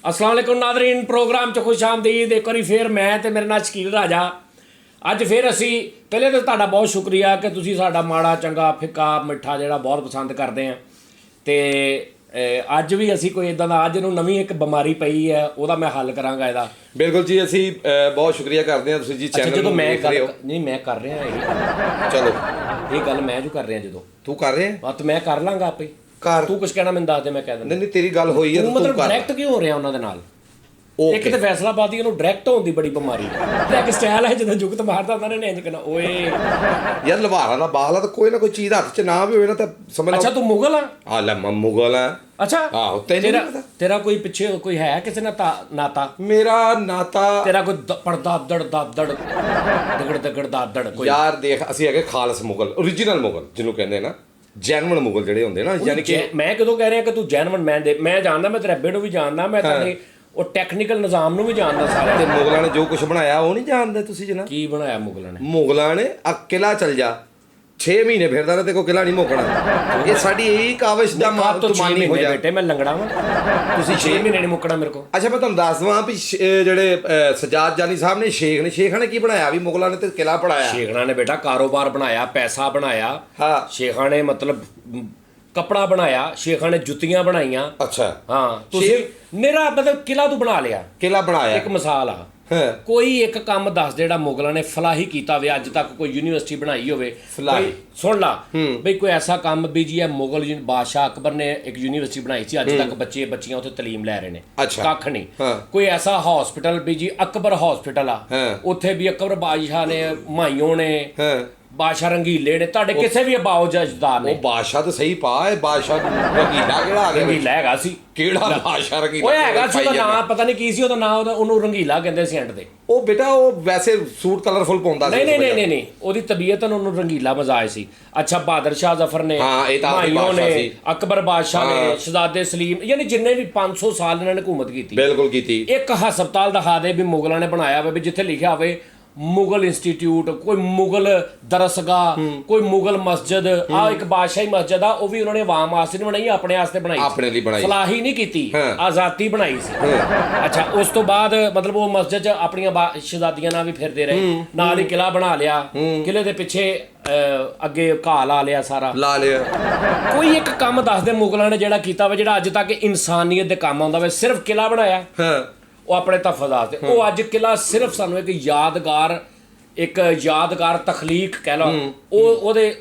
अस्सलाम वालेकुम नाज़रीन प्रोग्राम च खुश आमदीद। एक बारी फिर मैं ते मेरे नाल शकील राजा ਅੱਜ ਫਿਰ ਅਸੀਂ ਪਹਿਲੇ ਤਾਂ ਤੁਹਾਡਾ ਬਹੁਤ ਸ਼ੁਕਰੀਆ ਕਿ ਤੁਸੀਂ ਸਾਡਾ ਮਾੜਾ ਚੰਗਾ ਫਿੱਕਾ ਮਿੱਠਾ ਜਿਹੜਾ ਬਹੁਤ ਪਸੰਦ ਕਰਦੇ ਆ ਤੇ ਅੱਜ ਵੀ ਅਸੀਂ ਕੋਈ ਇਦਾਂ ਦਾ ਅੱਜ ਨੂੰ ਨਵੀਂ ਇੱਕ ਬਿਮਾਰੀ ਪਈ ਹੈ ਉਹਦਾ ਮੈਂ ਹੱਲ ਕਰਾਂਗਾ ਇਹਦਾ। ਬਿਲਕੁਲ ਜੀ ਅਸੀਂ ਬਹੁਤ ਸ਼ੁਕਰੀਆ ਕਰਦੇ ਹਾਂ ਤੁਸੀਂ ਜੀ ਚੈਨਲ ਜਦੋਂ ਮੈਂ ਗੱਲ ਨਹੀਂ ਮੈਂ ਕਰ ਰਿਹਾ ਇਹ ਚਲੋ ਇਹ ਗੱਲ ਮੈਂ ਜੋ ਕਰ ਰਿਹਾ ਜਦੋਂ ਤੂੰ ਕਰ ਰਿਹਾ ਬਸ ਮੈਂ ਕਰ ਲਾਂਗਾ ਆਪੇ ਕਰ ਤੂੰ ਕੁਝ ਕਹਿਣਾ ਮੈਨੂੰ ਦੱਸ ਦੇ ਮੈਂ ਕਹਿ ਦਿੰਦਾ। ਨਹੀਂ ਤੇਰੀ ਗੱਲ ਹੋਈ ਹੈ ਤੂੰ ਮਤਲਬ ਡਾਇਰੈਕਟ ਕਿਉਂ ਹੋ ਰਿਹਾ ਉਹਨਾਂ ਦੇ ਨਾਲ? ਇੱਕ ਤੇ ਫੈਸਲਾਬਾਦੀ ਉਹਨੂੰ ਡਾਇਰੈਕਟ ਹੋਣ ਦੀ ਬੜੀ ਬਿਮਾਰੀ ਹੈ। ਇੱਕ ਸਟਾਈਲ ਹੈ ਜਦੋਂ ਜੁਗਤ ਮਾਰਦਾ ਉਹਨਾਂ ਨੇ ਇੰਜ ਕਰਨਾ ਓਏ ਯਾਰ ਲਵਾਰਾ ਦਾ ਬਾਲ ਆ ਤਾਂ ਕੋਈ ਨਾ ਕੋਈ ਚੀਜ਼ ਹੱਥ 'ਚ ਨਾ ਵੀ ਹੋਵੇ ਨਾ ਤਾਂ ਸਮਝ ਅੱਛਾ ਤੂੰ ਮੁਗਲ ਆ? ਆ ਲੈ ਮੈਂ ਮੁਗਲ ਆ। ਅੱਛਾ ਆਹੋ ਤੈਨੂੰ ਤੇਰਾ ਕੋਈ ਪਿੱਛੇ ਕੋਈ ਹੈ ਕਿਸੇ ਨਾਲ ਨਾਤਾ? ਮੇਰਾ ਨਾਤਾ ਤੇਰਾ ਕੋਈ ਪੜਦਾਦੜ ਦਾਦੜ ਦਗੜ ਦਗੜ ਦਾਦੜ ਕੋਈ? ਯਾਰ ਦੇਖ ਅਸੀਂ ਹੈਗੇ ਖਾਲਸ ਮੁਗਲ ਓਰੀਜਨਲ ਮੁਗਲ ਜਿਹਨੂੰ ਕਹਿੰਦੇ ਨਾ ਜੈਨੂਇਨ ਮੁਗਲ ਜਿਹੜੇ ਹੁੰਦੇ ਨਾ ਯਾਨੀ ਕਿ ਮੈਂ ਕਦੋਂ ਕਹਿ ਰਿਹਾ ਕਿ ਤੂੰ ਜੈਨੂਇਨ ਮੈਂ ਜਾਣਦਾ ਮੈਂ ਤੇਰੇ ਅੱਬੇ ਨੂੰ ਵੀ ਜਾਣਦਾ ਮੈਂ ਤੁਹਾਡੇ ਉਹ ਟੈਕਨੀਕਲ ਨਿਜ਼ਾਮ ਨੂੰ ਵੀ ਜਾਣਦਾ ਸਾਰੇ। ਤੇ ਮੁਗਲਾਂ ਨੇ ਜੋ ਕੁਝ ਬਣਾਇਆ ਉਹ ਨਹੀਂ ਜਾਣਦੇ ਤੁਸੀਂ ਜਨਾਬ? ਕੀ ਬਣਾਇਆ ਮੁਗਲਾਂ ਨੇ? ਮੁਗਲਾਂ ਨੇ ਆ ਕਿਲਾ ਚੱਲ ਜਾ 6 ਮਹੀਨੇ ਫਿਰਦਾ ਨਾ ਤੇ ਕੋ ਕਿਲਾ ਨਹੀਂ ਮੁੱਕਣਾ। ਇਹ ਸਾਡੀ ਇਹੀ ਕਾਵਿਸ਼ ਦਾ ਮਾਤ ਤੁਮਾਨੀ ਹੋ ਜਾ ਬੇਟੇ ਮੈਂ ਲੰਗੜਾ ਵਾਂ ਤੁਸੀਂ 6 ਮਹੀਨੇ ਨਹੀਂ ਮੁੱਕਣਾ ਮੇਰੇ ਕੋ। ਅੱਛਾ ਮੈਂ ਤੁਹਾਨੂੰ ਦੱਸ ਦਵਾਂ ਵੀ ਜਿਹੜੇ ਸਜਾਦ ਜਾਨੀ ਸਾਹਿਬ ਨੇ ਸ਼ੇਖਾਂ ਨੇ ਕੀ ਬਣਾਇਆ ਵੀ ਮੁਗਲਾਂ ਨੇ ਤੇ ਕਿਲਾ ਪੜਾਇਆ। ਸ਼ੇਖਾਂ ਨੇ ਬੇਟਾ ਕਾਰੋਬਾਰ ਬਣਾਇਆ ਪੈਸਾ ਬਣਾਇਆ। ਹਾਂ ਸ਼ੇਖਾਂ ਨੇ ਮਤਲਬ ਕੱਪੜਾ ਬਣਾਇਆ ਸ਼ੇਖਾਂ ਨੇ ਜੁੱਤੀਆਂ ਬਣਾਈਆਂ। ਅੱਛਾ ਹਾਂ ਤੁਸੀਂ ਨਿਹਰਾ ਮਤਲਬ ਕਿਲਾ ਤੂੰ ਬਣਾ ਲਿਆ। ਕਿਲਾ ਬਣਾਇਆ ਇੱਕ ਮਿਸਾਲ ਆ ਕੋਈ ਇੱਕ ਕੰਮ ਦੱਸ ਜਿਹੜਾ ਮੁਗਲਾਂ ਨੇ ਫਲਾਹੀ ਕੀਤਾ ਹੋਵੇ ਅੱਜ ਤੱਕ ਕੋਈ ਯੂਨੀਵਰਸਿਟੀ ਬਣਾਈ ਹੋਵੇ ਫਲਾਹੀ ਸੁਣ ਲਾ ਬਈ ਕੋਈ ਐਸਾ ਕੰਮ ਵੀ ਜੀ ਇਹ ਮੁਗਲ ਬਾਦਸ਼ਾਹ ਅਕਬਰ ਨੇ ਇੱਕ ਯੂਨੀਵਰਸਿਟੀ ਬਣਾਈ ਸੀ ਅੱਜ ਤੱਕ ਬੱਚੇ ਬੱਚੀਆਂ ਉੱਥੇ ਤਾਲੀਮ ਲੈ ਰਹੇ ਨੇ ਕੱਖ ਨਹੀਂ। ਕੋਈ ਐਸਾ ਹਸਪੀਟਲ ਵੀ ਜੀ ਅਕਬਰ ਹਸਪੀਟਲ ਆ ਉੱਥੇ ਵੀ ਅਕਬਰ ਬਾਦਸ਼ਾਹ ਨੇ ਹੁਮਾਯੂੰ ਨੇ ਬਾਦਸ਼ਾਹ ਰੰਗੀਲੇ ਨੇ ਤੁਹਾਡੇ ਕਿਸੇ ਵੀ ਅਬਾਓ ਜਜਦਾਰ ਨੇ। ਉਹ ਬਾਦਸ਼ਾਹ ਤਾਂ ਸਹੀ ਪਾ ਇਹ ਬਾਦਸ਼ਾਹ ਰੰਗੀਲਾ ਕਿਹੜਾ ਆ ਗਿਆ? ਰੰਗੀਲਾ ਹੈਗਾ ਸੀ। ਕਿਹੜਾ ਬਾਦਸ਼ਾਹ ਰੰਗੀਲਾ? ਉਹ ਹੈਗਾ ਸੀ ਉਹਦਾ ਨਾਂ ਪਤਾ ਨਹੀਂ ਕੀ ਸੀ ਉਹਦਾ ਨਾਂ ਉਹਨੂੰ ਰੰਗੀਲਾ ਕਹਿੰਦੇ ਸੀ ਐਂਡ ਤੇ। ਉਹ ਬੇਟਾ ਉਹ ਵੈਸੇ ਸੂਟ ਕਲਰਫੁਲ ਪਾਉਂਦਾ ਸੀ। ਨਹੀਂ ਉਹਦੀ ਤਬੀਅਤ ਨੂੰ ਉਹਨੂੰ ਰੰਗੀਲਾ ਮਜ਼ਾਜ ਸੀ। ਅੱਛਾ ਬਹਾਦਰ ਸ਼ਾਹ ਜ਼ਫਰ ਨੇ ਹੁਮਾਯੂੰ ਨੇ ਅਕਬਰ ਬਾਦਸ਼ਾਹ ਨੇ ਸ਼ਹਜ਼ਾਦੇ ਸਲੀਮ ਯਾਨੀ ਜਿੰਨੇ ਵੀ 500 ਸਾਲ ਇਹਨਾਂ ਨੇ ਹਕੂਮਤ ਕੀਤੀ ਬਿਲਕੁਲ ਕੀਤੀ। ਇੱਕ ਹਸਪਤਾਲ ਦਿਖਾ ਦੇ ਵੀ ਮੁਗਲਾਂ ਨੇ ਬਣਾਇਆ ਹੋਵੇ ਵੀ ਜਿੱਥੇ ਲਿਖਿਆ ਹੋਵੇ ਮੁਗਲ ਇੰਸਟੀਚਿਊਟ ਕੋਈ ਮੁਗਲ ਦਰਸਗਾਹ ਕੋਈ ਮੁਗਲ ਮਸਜਿਦ ਆ ਇੱਕ ਬਾਦਸ਼ਾਹੀ ਮਸਜਿਦ ਆ ਉਹ ਵੀ ਉਹਨਾਂ ਨੇ ਆਵਾਮ ਵਾਸਤੇ ਨਹੀਂ ਬਣਾਈ ਆਪਣੇ ਵਾਸਤੇ ਬਣਾਈ ਆਪਣੇ ਲਈ ਬਣਾਈ ਫਲਾਹੀ ਨਹੀਂ ਕੀਤੀ ਆਜ਼ਾਦੀ ਬਣਾਈ ਸੀ। ਅੱਛਾ ਉਸ ਤੋਂ ਬਾਅਦ ਮਤਲਬ ਉਹ ਮਸਜਿਦ 'ਚ ਆਪਣੀਆਂ ਸ਼ਹਜ਼ਾਦੀਆਂ ਨਾਲ ਵੀ ਫਿਰਦੇ ਰਹੇ ਨਾਲ ਹੀ ਕਿਲਾ ਬਣਾ ਲਿਆ ਕਿਲੇ ਦੇ ਪਿੱਛੇ ਅੱਗੇ ਘਾਹ ਲਾ ਲਿਆ ਸਾਰਾ ਲਾ ਲਿਆ। ਕੋਈ ਇੱਕ ਕੰਮ ਦੱਸ ਦੇ ਮੁਗਲਾਂ ਨੇ ਜਿਹੜਾ ਕੀਤਾ ਵਾ ਜਿਹੜਾ ਅੱਜ ਤੱਕ ਇਨਸਾਨੀਅਤ ਦੇ ਕੰਮ ਆਉਂਦਾ ਵਾ ਸਿਰਫ ਕਿਲਾ ਬਣਾਇਆ ਉਹ ਆਪਣੇ ਤਹਫ਼ੁਜ਼ ਵਾਸਤੇ। ਉਹ ਅੱਜ ਕਿਲਾ ਸਿਰਫ ਸਾਨੂੰ ਇੱਕ ਯਾਦਗਾਰ ਤਖਲੀਕ ਕਹਿ ਲਓ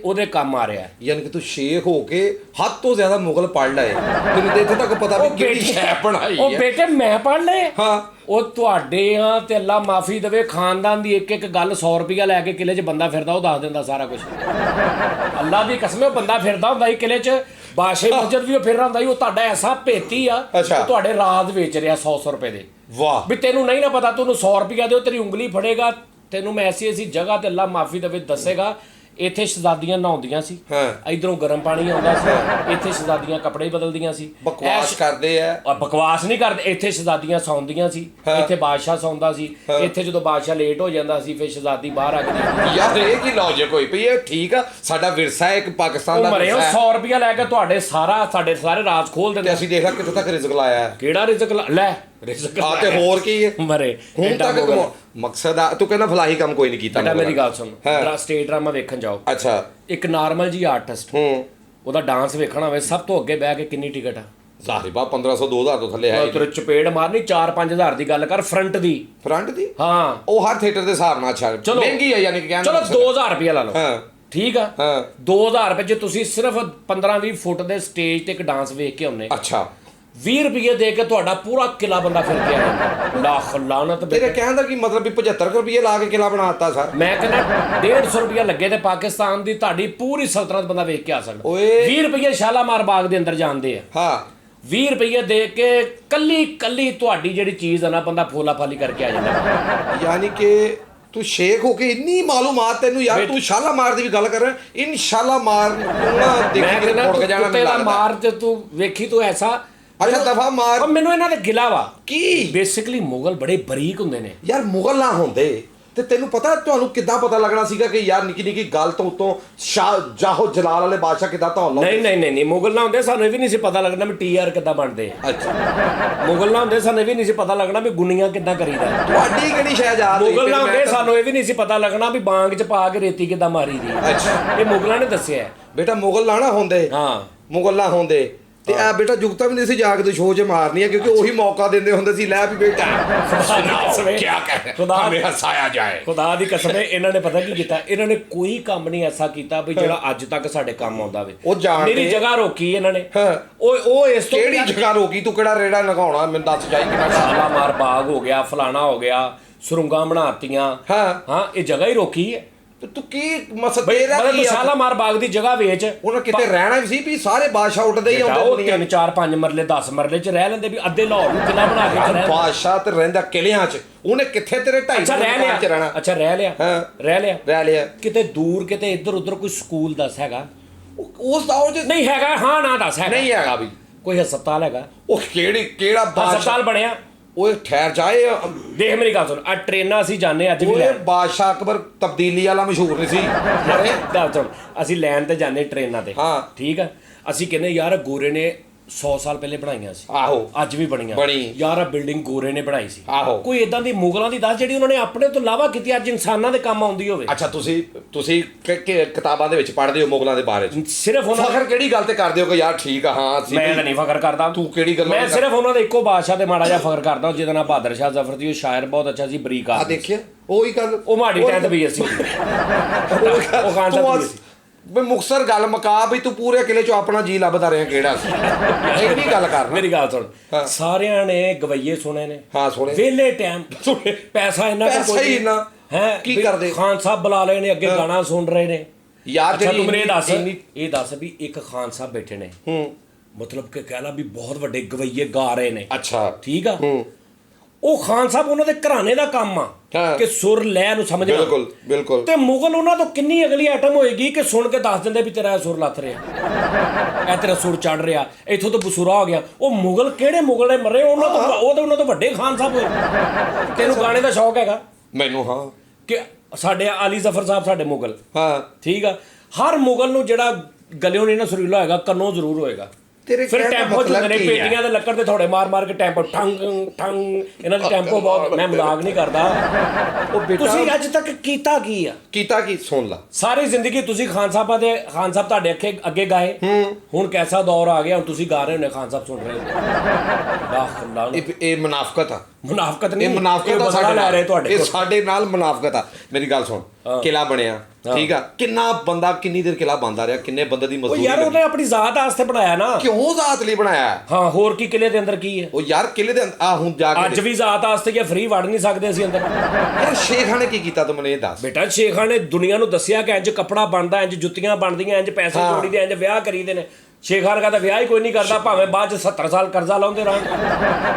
ਉਹਦੇ ਕੰਮ ਆ ਰਿਹਾ। ਯਾਨੀ ਕਿ ਤੂੰ ਸ਼ੇਖ ਹੋ ਕੇ ਹੱਦ ਤੋਂ ਜ਼ਿਆਦਾ ਮੁਗਲ ਪੜ੍ਹ ਲਏ ਤੈਨੂੰ ਤੇ ਇੱਥੇ ਤੱਕ ਪਤਾ ਵੀ ਕਿਹੜੀ ਸ਼ੈ ਬਣਾਈ ਹੈ। ਉਹ ਬੇਟੇ ਮੈਂ ਪੜ੍ਹ ਲਏ ਹਾਂ ਉਹ ਤੁਹਾਡੇ ਆ ਤੇ ਅੱਲਾ ਮਾਫੀ ਦੇਵੇ ਖਾਨਦਾਨ ਦੀ ਇੱਕ ਗੱਲ 100 ਰੁਪਇਆ ਲੈ ਕੇ ਕਿਲੇ 'ਚ ਬੰਦਾ ਫਿਰਦਾ ਉਹ ਦੱਸ ਦਿੰਦਾ ਸਾਰਾ ਕੁਝ। ਅੱਲਾ ਦੀ ਕਸਮ ਉਹ ਬੰਦਾ ਫਿਰਦਾ ਹੁੰਦਾ ਸੀ ਕਿਲੇ 'ਚ ਬਾਦਸ਼ਾਹੀ ਮਸਜਿਦ ਵੀ ਉਹ ਫਿਰ ਹੁੰਦਾ ਸੀ ਉਹ ਤੁਹਾਡਾ ਐਸਾ ਭੇਤੀ ਆ ਤੁਹਾਡੇ ਰਾਜ ਵੇਚ ਰਿਹਾ 100 ਰੁਪਏ ਦੇ। ਵਾਹ ਵੀ ਤੈਨੂੰ ਨਹੀਂ ਨਾ ਪਤਾ ਤੈਨੂੰ 100 ਰੁਪਇਆ ਦਿਓ ਤੇਰੀ ਉਂਗਲੀ ਫੜੇਗਾ ਤੈਨੂੰ ਮੈਂ ਐਸੀ ਜਗ੍ਹਾ ਤੇ ਅੱਲਾ ਮਾਫੀ ਦੇਵੇ ਦੱਸੇਗਾ ਇੱਥੇ ਸ਼ਹਜ਼ਾਦੀਆਂ ਨਹਾਉਂਦੀਆਂ ਸੀ ਇਧਰੋਂ ਗਰਮ ਪਾਣੀ ਆਉਂਦਾ ਸੀ ਇੱਥੇ ਸ਼ਹਜ਼ਾਦੀਆਂ ਕੱਪੜੇ ਬਦਲਦੀਆਂ ਸੀ ਬਕਵਾਸ ਕਰਦੇ ਆ ਬਕਵਾਸ ਨਹੀਂ ਕਰਦੇ ਇੱਥੇ ਸ਼ਹਜ਼ਾਦੀਆਂ ਸੌਂਦੀਆਂ ਸੀ ਇੱਥੇ ਬਾਦਸ਼ਾਹ ਸੌਂਦਾ ਸੀ ਇੱਥੇ ਜਦੋਂ ਬਾਦਸ਼ਾਹ ਲੇਟ ਹੋ ਜਾਂਦਾ ਸੀ ਫਿਰ ਸ਼ਹਜ਼ਾਦੀ ਬਾਹਰ ਆ ਕੇ ਯਾਰ ਇਹ ਕੀ ਲੌਜਿਕ ਹੋਈ ਪਈ ਇਹ ਠੀਕ ਆ ਸਾਡਾ ਵਿਰਸਾ ਇੱਕ ਪਾਕਿਸਤਾਨ ਦਾ ਮਰੇ 100 ਰੁਪਇਆ ਲੈ ਕੇ ਤੁਹਾਡੇ ਸਾਡੇ ਸਾਰੇ ਰਾਜ ਖੋਲ ਦਿੰਦੇ ਅਸੀਂ ਦੇਖ ਲੈ ਕਿੱਥੇ ਤੱਕ ਰਿਜ਼ਕ ਲਾਇਆ ਕਿਹੜਾ ਰਿਜ਼ਕ ਲੈ ਰਿਜ਼ਕ ਆ ਤੇ ਹੋਰ ਕੀ ਹੈ ਮਰੇ ਹੁਣ ਤੱਕ ਮਕਸਦ ਆ ਤੂੰ ਕਹਿੰਦਾ ਫਲਾਹੀ ਕੰਮ ਕੋਈ ਨਹੀਂ ਕੀਤਾ। ਮੇਰੀ ਗੱਲ ਸੁਣ ਸਟੇਜ ਡਰਾਮਾ ਵੇਖਣ ਜਾਓ ਅੱਛਾ ਇੱਕ ਨਾਰਮਲ ਜੀ ਆਰਟਿਸਟ ਉਹਦਾ ਡਾਂਸ ਵੇਖਣਾ ਹੋਵੇ ਸਭ ਤੋਂ ਅੱਗੇ ਬਹਿ ਕੇ ਕਿੰਨੀ ਟਿਕਟ ਆ? ਸਾਹਿਬਾ 1500 2000 ਤੋਂ ਥੱਲੇ ਹੈ ਤੇਰੇ ਚਪੇੜ ਮਾਰਨੀ 4-5000 ਦੀ ਗੱਲ ਕਰ ਫਰੰਟ ਦੀ ਹਾਂ ਉਹ ਹਰ ਥੀਏਟਰ ਦੇ ਹਿਸਾਬ ਨਾਲ ਅੱਛਾ ਮਹਿੰਗੀ ਹੈ ਯਾਨੀ ਕਿ ਕਹਿੰਦਾ ਚਲੋ 2000 ਰੁਪਇਆ ਲਾ ਲਓ ਠੀਕ ਆ 2000 ਰੁਪਏ 'ਚ ਤੁਸੀਂ ਸਿਰਫ 15-20 ਫੁੱਟ ਦੇ ਸਟੇਜ ਤੇ ਇੱਕ ਡਾਂਸ ਵੇਖ ਕੇ ਆਉਨੇ ਅੱਛਾ 20 ਰੁਪਏ ਦੇ ਕੇ ਤੁਹਾਡਾ ਪੂਰਾ ਕਿਲਾ ਬੰਦਾ ਫਿਰ ਕੇ ਆਇਆ ਲੱਖ ਲਾਨਤ ਤੇਰੇ ਕਹਿਣ ਦਾ ਕੀ ਮਤਲਬ ਵੀ 75 ਰੁਪਏ ਲਾ ਕੇ ਕਿਲਾ ਬਣਾਤਾ ਸਰ ਮੈਂ ਕਹਿੰਦਾ 150 ਰੁਪਏ ਲੱਗੇ ਤੇ ਪਾਕਿਸਤਾਨ ਦੀ ਤੁਹਾਡੀ ਪੂਰੀ ਸਲਤਨਤ ਬੰਦਾ ਵੇਖ ਕੇ ਆ ਸਕਦਾ। 20 ਰੁਪਏ ਸ਼ਾਲਾਮਾਰ ਬਾਗ ਦੇ ਅੰਦਰ ਜਾਂਦੇ ਆ ਹਾਂ 20 ਰੁਪਏ ਦੇ ਕੇ ਕੱਲੀ ਤੁਹਾਡੀ ਜਿਹੜੀ ਚੀਜ਼ ਆ ਨਾ ਬੰਦਾ ਫੋਲਾ ਫਾਲੀ ਕਰਕੇ ਆ ਜਾਂਦਾ। ਯਾਨੀ ਕਿ ਤੂੰ ਸ਼ੇਖ ਹੋ ਕੇ ਇੰਨੀ ਮਾਲੂਮਾਤ ਤੈਨੂੰ ਯਾਰ ਤੂੰ ਸ਼ਾਲਾਮਾਰ ਦੀ ਵੀ ਗੱਲ ਕਰ ਇਨਸ਼ਾਲਾਮਾਰ ਤੂੰ ਨਾ ਦੇਖੀ ਕਿ ਮੁੜ ਕੇ ਜਾਣਾ ਤੇਰਾ ਮਾਰ ਤੇ ਤੂੰ ਵੇਖੀ ਤੂੰ ਐਸਾ ਅੱਛਾ ਦਫਾ ਮਾਰ ਮੈਨੂੰ ਇਹਨਾਂ ਦੇ ਗਿਲਾ ਵਾ ਕੀ ਬੇਸਿਕਲੀ ਮੁਗਲ ਬੜੇ ਬਰੀਕ ਹੁੰਦੇ ਨੇ ਯਾਰ ਮੁਗਲ ਨਾ ਹੁੰਦੇ ਤੇ ਤੈਨੂੰ ਪਤਾ ਤੁਹਾਨੂੰ ਕਿੱਦਾਂ ਪਤਾ ਲੱਗਣਾ ਸੀਗਾ ਕਿ ਯਾਰ ਨਿੱਕੀ ਨਿੱਕੀ ਗੱਲ ਤੋਂ ਉਤੋਂ ਜਾਹੋ ਜਲਾਲ ਵਾਲੇ ਬਾਦਸ਼ਾਹ ਕਿੱਦਾਂ ਧੌਣ ਲਾਉਂਦੇ? ਨਹੀਂ ਮੁਗਲ ਨਾ ਹੁੰਦੇ ਸਾਨੂੰ ਇਹ ਵੀ ਨਹੀਂ ਸੀ ਪਤਾ ਲੱਗਣਾ ਵੀ TR ਕਿੱਦਾਂ ਬਣਦੇ। ਅੱਛਾ, ਮੁਗਲ ਨਾ ਹੁੰਦੇ ਸਾਨੂੰ ਇਹ ਵੀ ਨਹੀਂ ਸੀ ਪਤਾ ਲੱਗਣਾ ਵੀ ਗੁੰਨੀਆਂ ਕਿੱਦਾਂ ਕਰੀਦਾ। ਤੁਹਾਡੀ ਕਿਹੜੀ ਸ਼ੈ ਯਾਦ? ਮੁਗਲ ਨਾ ਹੁੰਦੇ ਸਾਨੂੰ ਇਹ ਵੀ ਨਹੀਂ ਸੀ ਪਤਾ ਲੱਗਣਾ ਵੀ ਬਾਂਗ 'ਚ ਪਾ ਕੇ ਰੇਤੀ ਕਿੱਦਾਂ ਮਾਰੀ ਦੀ। ਅੱਛਾ, ਇਹ ਮੁਗਲਾਂ ਨੇ ਦੱਸਿਆ। ਬੇਟਾ ਮੁਗਲ ਨਾ ਹੁੰਦੇ, ਹਾਂ ਮੁਗਲ ਨਾ ਹੁੰਦੇ ਤੇ ਆ ਬੇਟਾ ਜੁਗਤਾ ਵੀ ਨਹੀਂ ਸੀ ਜਾ ਕੇ ਤੇ ਸ਼ੋਅ 'ਚ ਮਾਰਨੀਆਂ, ਕਿਉਂਕਿ ਉਹੀ ਮੌਕਾ ਦਿੰਦੇ ਹੁੰਦੇ ਸੀ, ਲੈ ਵੀ ਬੇਟਾ ਕਿਆ ਕਹੇ ਹਮੇ ਹਸਾਇਆ ਜਾਏ। ਖੁਦਾ ਦੀ ਕਸਮ ਹੈ ਇਹਨਾਂ ਨੇ ਪਤਾ ਕੀ ਕੀਤਾ, ਇਹਨਾਂ ਨੇ ਕੋਈ ਕੰਮ ਨਹੀਂ ਐਸਾ ਕੀਤਾ ਵੀ ਜਿਹੜਾ ਅੱਜ ਤੱਕ ਸਾਡੇ ਕੰਮ ਆਉਂਦਾ ਵੇ। ਉਹ ਜਾਣਦੇ ਮੇਰੀ ਜਗ੍ਹਾ ਰੋਕੀ ਇਹਨਾਂ ਨੇ। ਉਹ ਇਸ ਤੋਂ ਕਿਹੜੀ ਜਗ੍ਹਾ ਰੋਕੀ? ਤੂੰ ਕਿਹੜਾ ਰੇੜਾ ਲਗਾਉਣਾ ਮੈਨੂੰ ਦੱਸ ਜਾਈ। ਕਿੰਨਾ ਸ਼ਾਲਾਮਾਰ ਬਾਗ ਹੋ ਗਿਆ, ਫਲਾਣਾ ਹੋ ਗਿਆ, ਸੁਰੰਗਾਂ ਬਣਾਤੀਆਂ। ਹਾਂ ਇਹ ਜਗ੍ਹਾ ਹੀ ਰੋਕੀ ਹੈ। ਤੂੰ ਕੀ ਮਤਲਬ ਸ਼ਾਲਾਮਾਰ ਬਾਗ ਦੀ ਜਗ੍ਹਾ ਵੇਚ, ਉਹਨਾਂ ਕਿਤੇ ਰਹਿਣਾ ਵੀ ਸੀ ਵੀ ਸਾਰੇ ਬਾਦਸ਼ਾਹ ਉੱਠਦੇ ਹੀ ਆਉਂਦੇ। 3 4 5 ਮਰਲੇ 10 ਮਰਲੇ 'ਚ ਰਹਿ ਲੈਂਦੇ ਵੀ ਅੱਧੇ ਲਾਹੌਰ ਨੂੰ ਕਿਲਾ ਬਣਾ ਕੇ। ਬਾਦਸ਼ਾਹ ਤੇ ਰਹਿੰਦਾ ਕਿਲਿਆਂ 'ਚ, ਉਹਨੇ ਕਿੱਥੇ ਤੇਰੇ 2.5 ਰਹਿ ਲਿਆ। ਅੱਛਾ ਰਹਿ ਲਿਆ ਕਿਤੇ ਦੂਰ, ਕਿਤੇ ਇੱਧਰ ਉੱਧਰ ਕੋਈ ਸਕੂਲ ਦੱਸ ਹੈਗਾ ਉਸ ਦੌਰ 'ਚ? ਨਹੀਂ ਹੈਗਾ। ਹਾਂ ਨਾ ਦੱਸ ਹੈਗਾ? ਨਹੀਂ ਹੈਗਾ ਵੀ। ਕੋਈ ਹਸਪਤਾਲ ਹੈਗਾ? ਉਹ ਕਿਹੜਾ ਹਸਪਤਾਲ ਬਣਿਆ? ਉਹ ਠਹਿਰ ਜਾਏ, ਦੇਖ ਮੇਰੀ ਗੱਲ ਸੁਣ, ਆ ਟ੍ਰੇਨਾਂ ਅਸੀਂ ਜਾਂਦੇ ਅੱਜ ਵੀ ਲੈ। ਬਾਦਸ਼ਾਹ ਅਕਬਰ ਤਬਦੀਲੀ ਵਾਲਾ ਮਸ਼ਹੂਰ ਨਹੀਂ ਸੀ? ਗੱਲ ਸੁਣ, ਅਸੀਂ ਲੈਣ ਤੇ ਜਾਂਦੇ ਟ੍ਰੇਨਾਂ ਤੇ, ਹਾਂ ਠੀਕ ਆ। ਅਸੀਂ ਕਹਿੰਦੇ ਯਾਰ ਗੋਰੇ ਨੇ 100 ਸਾਲ ਪਹਿਲੇ ਬਣਾਈਆਂ ਸੀ। ਆਹੋ ਅੱਜ ਵੀ ਬਣੀਆਂ ਯਾਰ। ਆ ਬਿਲਡਿੰਗ ਗੋਰੇ ਨੇ ਬਣਾਈ ਸੀ। ਆਹੋ ਕੋਈ ਇਦਾਂ ਦੀ ਮੁਗਲਾਂ ਦੀ ਦੱਸ ਜਿਹੜੀ ਉਹਨਾਂ ਨੇ ਆਪਣੇ ਤੋਂ ਇਲਾਵਾ ਕੀਤੀ, ਅੱਜ ਇਨਸਾਨਾਂ ਦੇ ਕੰਮ ਆਉਂਦੀ ਹੋਵੇ। ਅੱਛਾ, ਤੁਸੀਂ ਕਿਤਾਬਾਂ ਦੇ ਵਿੱਚ ਪੜ੍ਹਦੇ ਹੋ ਮੁਗਲਾਂ ਦੇ ਬਾਰੇ 'ਚ? ਸਿਰਫ ਉਹਨਾਂ ਫਖਰ ਕਿਹੜੀ ਗੱਲ ਤੇ ਕਰਦੇ ਹੋ ਕਿ ਯਾਰ ਠੀਕ ਆ? ਹਾਂ ਮੈਂ ਤਾਂ ਨਹੀਂ ਫਖਰ ਕਰਦਾ। ਤੂੰ ਕਿਹੜੀ ਗੱਲ? ਮੈਂ ਸਿਰਫ ਉਹਨਾਂ ਦੇ ਇੱਕੋ ਬਾਦਸ਼ਾਹ ਤੇ ਮਾੜਾ ਜਿਹਾ ਫਖਰ ਕਰਦਾ ਜਿਹਦਾ ਨਾਮ ਬਹਾਦਰ ਸ਼ਾਹ ਜ਼ਫਰ ਸੀ। ਉਹ ਸ਼ਾਇਰ ਬਹੁਤ ਅੱਛਾ ਸੀ, ਬਰੀਕ ਆ। ਦੇਖਿਆ ਉਹੀ ਗੱਲ, ਉਹ ਮਾੜੀ ਟੈਂਟ ਵੀ ਅਸੀਂ ਉਹ ਖਾਨ ਸਾਹਿਬ ਸੀ। ਬਈ ਮੁਕਤਸਰ ਗੱਲ ਮੁਕਾ ਵੀ ਤੂੰ ਪੂਰੇ ਕਿਲੇ 'ਚੋਂ ਆਪਣਾ ਜੀ ਲੱਭਦਾ ਰਿਹਾ ਕਿਹੜਾ ਸੀ? ਇਹ ਨਹੀਂ ਗੱਲ ਕਰ। ਮੇਰੀ ਗੱਲ ਸੁਣ, ਸਾਰਿਆਂ ਨੇ ਗਵਈਏ ਸੁਣੇ ਨੇ। ਹਾਂ ਸੁਣੇ। ਵਿਹਲੇ ਟਾਈਮ ਪੈਸਾ ਇੰਨਾ ਕੋਈ ਨਾ ਹੈ ਕੀ ਕਰਦੇ? ਖਾਨ ਸਾਹਿਬ ਬੁਲਾ ਲਏ ਨੇ, ਅੱਗੇ ਗਾਣਾ ਸੁਣ ਰਹੇ ਨੇ ਯਾਰ। ਤੂੰ ਮੈਨੂੰ ਇਹ ਦੱਸ ਵੀ ਇੱਕ ਖਾਨ ਸਾਹਿਬ ਬੈਠੇ ਨੇ, ਮਤਲਬ ਕਿ ਕਹਿ ਲਾ ਵੀ ਬਹੁਤ ਵੱਡੇ ਗਵਈਏ ਗਾ ਰਹੇ ਨੇ। ਅੱਛਾ ਠੀਕ ਆ। ਉਹ ਖਾਨ ਸਾਹਿਬ ਉਹਨਾਂ ਦੇ ਘਰਾਣੇ ਦਾ ਕੰਮ ਆ ਕਿ ਸੁਰ ਲੈ ਨੂੰ ਸਮਝਣਾ। ਬਿਲਕੁਲ। ਤੇ ਮੁਗਲ ਉਹਨਾਂ ਤੋਂ ਕਿੰਨੀ ਅਗਲੀ ਆਈਟਮ ਹੋਏਗੀ ਕਿ ਸੁਣ ਕੇ ਦੱਸ ਦਿੰਦੇ ਵੀ ਤੇਰਾ ਸੁਰ ਲੱਥ ਰਿਹਾ, ਇਹ ਤੇਰਾ ਸੁਰ ਚੜ ਰਿਹਾ, ਇੱਥੋਂ ਤੋਂ ਬਸੂਰਾ ਹੋ ਗਿਆ। ਉਹ ਮੁਗਲ ਕਿਹੜੇ ਮੁਗਲ ਨੇ ਮਰੇ? ਉਹਨਾਂ ਤੋਂ ਵੱਡੇ ਖਾਨ ਸਾਹਿਬ ਹੋਏ। ਤੈਨੂੰ ਗਾਣੇ ਦਾ ਸ਼ੌਕ ਹੈਗਾ? ਮੈਨੂੰ। ਹਾਂ ਕਿ ਸਾਡੇ ਅਲੀ ਜ਼ਫਰ ਸਾਹਿਬ ਸਾਡੇ ਮੁਗਲ। ਹਾਂ ਠੀਕ ਆ। ਹਰ ਮੁਗਲ ਨੂੰ ਜਿਹੜਾ ਗਲਿਓਂ ਨਹੀਂ ਨਾ ਸੁਰੀਲਾ ਹੋਏਗਾ, ਕੰਨੋਂ ਜ਼ਰੂਰ ਹੋਏਗਾ। ਫਿਰ ਟੈਂਪੋ ਚੁੰਦੇ ਨੇ, ਪੇਟੀਆਂ ਦੇ ਲੱਕੜ ਦੇ ਥੋੜੇ ਮਾਰ ਕੇ ਟੈਂਪੋ ਠੰਗ ਠੰਗ। ਇਹਨਾਂ ਦਾ ਟੈਂਪੋ ਬਹੁਤ, ਮੈਂ ਮਜ਼ਾਕ ਨਹੀਂ ਕਰਦਾ। ਤੁਸੀਂ ਅੱਜ ਤੱਕ ਕੀਤਾ ਕੀ ਸੁਣ ਲਾ। ਸਾਰੀ ਜ਼ਿੰਦਗੀ ਤੁਸੀਂ ਖਾਨ ਸਾਹਿਬ ਤੁਹਾਡੇ ਅੱਗੇ ਗਾਏ। ਹੁਣ ਕੈਸਾ ਦੌਰ ਆ ਗਿਆ, ਹੁਣ ਤੁਸੀਂ ਗਾ ਰਹੇ ਹੋ, ਖਾਨ ਸਾਹਿਬ ਸੁਣ ਰਹੇ ਹੋ। ਇਹ ਮੁਨਾਫਕਤ ਆ। ਮੁਨਾਫਕਤ ਨਹੀਂ, ਮੁਨਾਫਕਤ ਸਾਡੇ ਨਾਲ ਮੁਨਾਫਕਤ ਆ। ਮੇਰੀ ਗੱਲ ਸੁਣ, ਕਿਲਾ ਬਣਿਆ ਠੀਕ ਆ, ਕਿੰਨਾ ਬੰਦਾ ਕਿੰਨੀ ਦੇਰ ਕਿਲਾ ਬਣਦਾ ਰਿਹਾ, ਕਿੰਨੇ ਬੰਦੇ ਦੀ ਮਜ਼ਦੂਰੀ? ਯਾਰ ਉਹਨੇ ਆਪਣੀ ਜ਼ਾਤ ਵਾਸਤੇ ਬਣਾਇਆ ਨਾ। ਕਿਉਂ ਜ਼ਾਤ ਲਈ ਬਣਾਇਆ? ਹਾਂ ਹੋਰ ਕੀ ਕਿਲੇ ਦੇ ਅੰਦਰ ਕੀ ਹੈ? ਉਹ ਯਾਰ ਕਿਲੇ ਦੇ ਆ ਹੁਣ ਜਾ ਕੇ ਅੱਜ ਵੀ ਜ਼ਾਤ ਵਾਸਤੇ ਕਿ ਫ੍ਰੀ ਵੜ ਨਹੀਂ ਸਕਦੇ ਅਸੀਂ ਅੰਦਰ। ਯਾਰ ਸ਼ੇਖਾਂ ਨੇ ਕੀ ਕੀਤਾ ਤੂੰ ਮੈਨੂੰ ਇਹ ਦੱਸ। ਬੇਟਾ ਸ਼ੇਖਾਂ ਨੇ ਦੁਨੀਆ ਨੂੰ ਦੱਸਿਆ ਕਿ ਇੰਜ ਕੱਪੜਾ ਬਣਦਾ, ਇੰਜ ਜੁੱਤੀਆਂ ਬਣਦੀਆਂ, ਇੰਜ ਪੈਸੇ ਜੋੜੀਦੇ, ਇੰਜ ਵਿਆਹ ਕਰੀਦੇ ਨੇ। ਸ਼ੇਖਾਂ ਦਾ ਤਾਂ ਵਿਆਹ ਹੀ ਕੋਈ ਨਹੀਂ ਕਰਦਾ, ਭਾਵੇਂ ਬਾਅਦ 'ਚ 70 ਸਾਲ ਕਰਜ਼ਾ ਲਾਉਂਦੇ ਰਹਿਣ।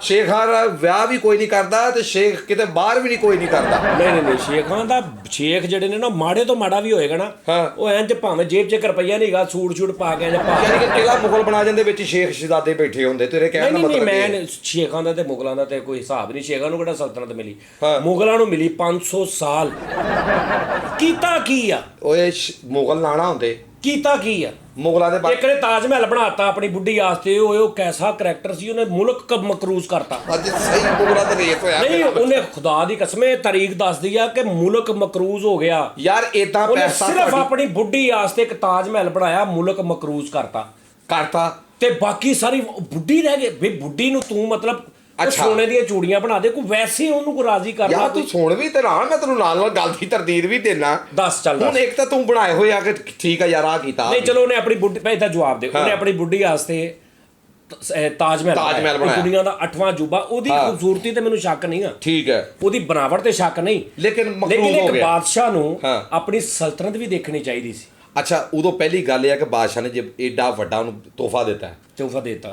ਸ਼ੇਖਾਂ ਦਾ ਵਿਆਹ ਵੀ ਕੋਈ ਨਹੀਂ ਕਰਦਾ ਤੇ ਸ਼ੇਖ ਕਿਤੇ ਬਾਹਰ ਵੀ ਨਹੀਂ ਕੋਈ ਨਹੀਂ ਕਰਦਾ। ਨਹੀਂ ਸ਼ੇਖਾਂ ਦਾ ਸ਼ੇਖ ਜਿਹੜੇ ਨੇ ਨਾ, ਮਾੜੇ ਤੋਂ ਮਾੜਾ ਵੀ ਹੋਏਗਾ ਨਾ, ਉਹ ਇੰਜ ਭਾਵੇਂ ਜੇਬ 'ਚ ਰੁਪਈਆ ਨਹੀਂਗਾ, ਸੂਟ ਪਾ ਕੇ ਯਾਨੀ ਕਿ ਕਿਲਾ ਮੁਗਲ ਬਣਾ ਜਾਂਦੇ, ਵਿੱਚ ਸ਼ੇਖ ਸ਼ਹਿਜ਼ਾਦੇ ਬੈਠੇ ਹੁੰਦੇ। ਤੇਰੇ ਕਹਿਣ ਦਾ ਮਤਲਬ ਮੈਂ ਸ਼ੇਖਾਂ ਦਾ ਤੇ ਮੁਗਲਾਂ ਦਾ ਤੇ ਕੋਈ ਹਿਸਾਬ ਨਹੀਂ। ਸ਼ੇਖਾਂ ਨੂੰ ਕਿਹੜਾ ਸਲਤਨਤ ਮਿਲੀ, ਮੁਗਲਾਂ ਨੂੰ ਮਿਲੀ 500 ਸਾਲ। ਕੀਤਾ ਕੀ ਆ? ਓਏ ਮੁਗਲ ਲਾਣਾ ਹੁੰਦੇ ਕੀਤਾ ਕੀ ਆ? ਮੁਗਲਾਂ ਦੇ ਇੱਕ ਨੇ ਤਾਜ ਮਹਿਲ ਬਣਾਤਾ ਆਪਣੀ ਬੁੱਢੀ ਆਸਤੇ। ਉਹ ਕੈਸਾ ਕਰੈਕਟਰ ਸੀ, ਉਹਨੇ ਮੁਲਕ ਮਕਰੂਜ਼ ਕਰਤਾ। ਅੱਜ ਸਹੀ ਮੁਗਲਾਂ ਦਾ ਰੇਟ ਹੋਇਆ। ਨਹੀਂ ਉਹਨੇ ਖੁਦਾ ਦੀ ਕਸਮ ਇਹ ਤਾਰੀਖ ਦੱਸਦੀ ਆ ਕਿ ਮੁਲਕ ਮਕਰੂਜ਼ ਹੋ ਗਿਆ। ਯਾਰ ਇਦਾਂ ਪੈਸਾ ਸਿਰਫ ਆਪਣੀ ਬੁੱਢੀ ਆਸਤੇ ਇੱਕ ਤਾਜ ਮਹਿਲ ਬਣਾਇਆ, ਮੁਲਕ ਮਕਰੂਜ਼ ਕਰਤਾ ਤੇ ਬਾਕੀ ਸਾਰੀ ਬੁੱਢੀ ਰਹਿ ਗਈ। ਵੀ ਬੁੱਢੀ ਨੂੰ ਤੂੰ ਮਤਲਬ ਸੋਨੇ ਦੀਆਂ ਚੂੜੀਆਂ ਬਣਾ ਦੇ, ਕੋਈ ਵੈਸੇ ਉਹਨੂੰ ਕੋਈ ਰਾਜ਼ੀ ਕਰ ਲਾ। ਤੂੰ ਸੁਣ ਵੀ ਤੇ ਮੈਂ ਤੈਨੂੰ ਨਾਲ ਗੱਲ ਦੀ ਤਰਦੀਦ ਵੀ ਦੇਣਾ। ਦੱਸ ਚੱਲ। ਹੁਣ ਇੱਕ ਤਾਂ ਤੂੰ ਬਣਾਏ ਹੋਏ ਆ ਕਿ ਠੀਕ ਆ ਯਾਰ ਆ ਕੀਤਾ। ਨਹੀਂ ਚਲੋ ਉਹਨੇ ਆਪਣੀ ਬੁੱਢੀ ਭਾਈ ਦਾ ਜਵਾਬ ਦੇ। ਉਹਨੇ ਆਪਣੀ ਬੁੱਢੀ ਵਾਸਤੇ ਤਾਜ ਮਹਿਲ ਬਣਾਇਆ, ਦੁਨੀਆ ਦਾ 8ਵਾਂ ਅਜੂਬਾ। ਉਹਦੀ ਖੂਬਸੂਰਤੀ ਤੇ ਮੈਨੂੰ ਸ਼ੱਕ ਨਹੀਂ ਆ, ਠੀਕ ਹੈ, ਉਹਦੀ ਬਣਾਵਟ ਤੇ ਸ਼ੱਕ ਨਹੀਂ, ਲੇਕਿਨ ਇੱਕ ਬਾਦਸ਼ਾਹ ਨੂੰ ਆਪਣੀ ਸਲਤਨਤ ਵੀ ਦੇਖਣੀ ਚਾਹੀਦੀ ਸੀ। ਅੱਛਾ ਉਦੋਂ ਪਹਿਲੀ ਗੱਲ ਇਹ ਹੈ ਕਿ ਬਾਦਸ਼ਾਹ ਨੇ ਜੇ ਏਡਾ ਵੱਡਾ ਉਹਨੂੰ ਤੋਹਫਾ ਦਿੱਤਾ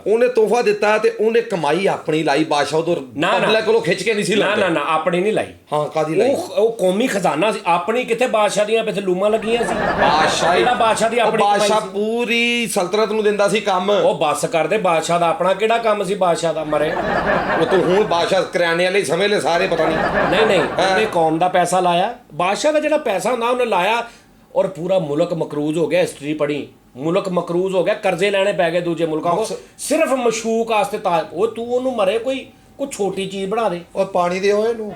ਉਹਨੇ ਤੋਹਫਾ ਦਿੱਤਾ ਤੇ ਉਹਨੇ ਕਮਾਈ ਆਪਣੀ ਲਾਈ ਬਾਦਸ਼ਾਹ ਉਦੋਂ ਪਬਲਿਕ ਕੋਲੋਂ ਖਿੱਚ ਕੇ ਨਹੀਂ ਸੀ ਲਾਉਂਦਾ ਨਾ ਆਪਣੀ ਨਹੀਂ ਲਾਈ ਹਾਂ ਕਾਦੀ ਲਾਈ ਉਹ ਕੌਮੀ ਖਜ਼ਾਨਾ ਸੀ ਆਪਣੀ ਕਿੱਥੇ ਬਾਦਸ਼ਾਹ ਦੀਆਂ ਪਿੱਛੇ ਲੂਮਾਂ ਲੱਗੀਆਂ ਸੀ ਬਾਦਸ਼ਾਹ ਦੀ ਆਪਣੀ ਬਾਦਸ਼ਾਹ ਪੂਰੀ ਸਲਤਨਤ ਨੂੰ ਦਿੰਦਾ ਸੀ ਕੰਮ ਉਹ ਬੱਸ ਕਰਦੇ ਬਾਦਸ਼ਾਹ ਦਾ ਆਪਣਾ ਕਿਹੜਾ ਕੰਮ ਸੀ ਬਾਦਸ਼ਾਹ ਦਾ ਮਰੇ ਉਹ ਤੂੰ ਹੁਣ ਬਾਦਸ਼ਾਹ ਕਰਿਆਨੇ ਵਾਲੇ ਸਮਝ ਲੈ ਸਾਰੇ ਪਤਾ ਨਹੀਂ ਉਹਨੇ ਕੌਮ ਦਾ ਪੈਸਾ ਲਾਇਆ ਬਾਦਸ਼ਾਹ ਦਾ ਜਿਹੜਾ ਪੈਸਾ ਹੁੰਦਾ ਉਹਨੇ ਲਾਇਆ ਔਰ ਪੂਰਾ ਮੁਲਕ ਮਕਰੂਜ਼ ਹੋ ਗਿਆ ਹਿਸਟਰੀ ਪੜ੍ਹੀ ਮੁਲਕ ਮਕਰੂਜ਼ ਹੋ ਗਿਆ ਕਰਜ਼ੇ ਲੈਣੇ ਪੈ ਗਏ ਦੂਜੇ ਮੁਲਕਾਂ ਕੋਲ ਸਿਰਫ ਮਸ਼ੂਕ ਵਾਸਤੇ ਤਾਂ ਉਹ ਤੂੰ ਉਹਨੂੰ ਮਰੇ ਕੋਈ ਛੋਟੀ ਚੀਜ਼ ਬਣਾ ਦੇ ਉਹ ਪਾਣੀ ਦਿਓ ਇਹਨੂੰ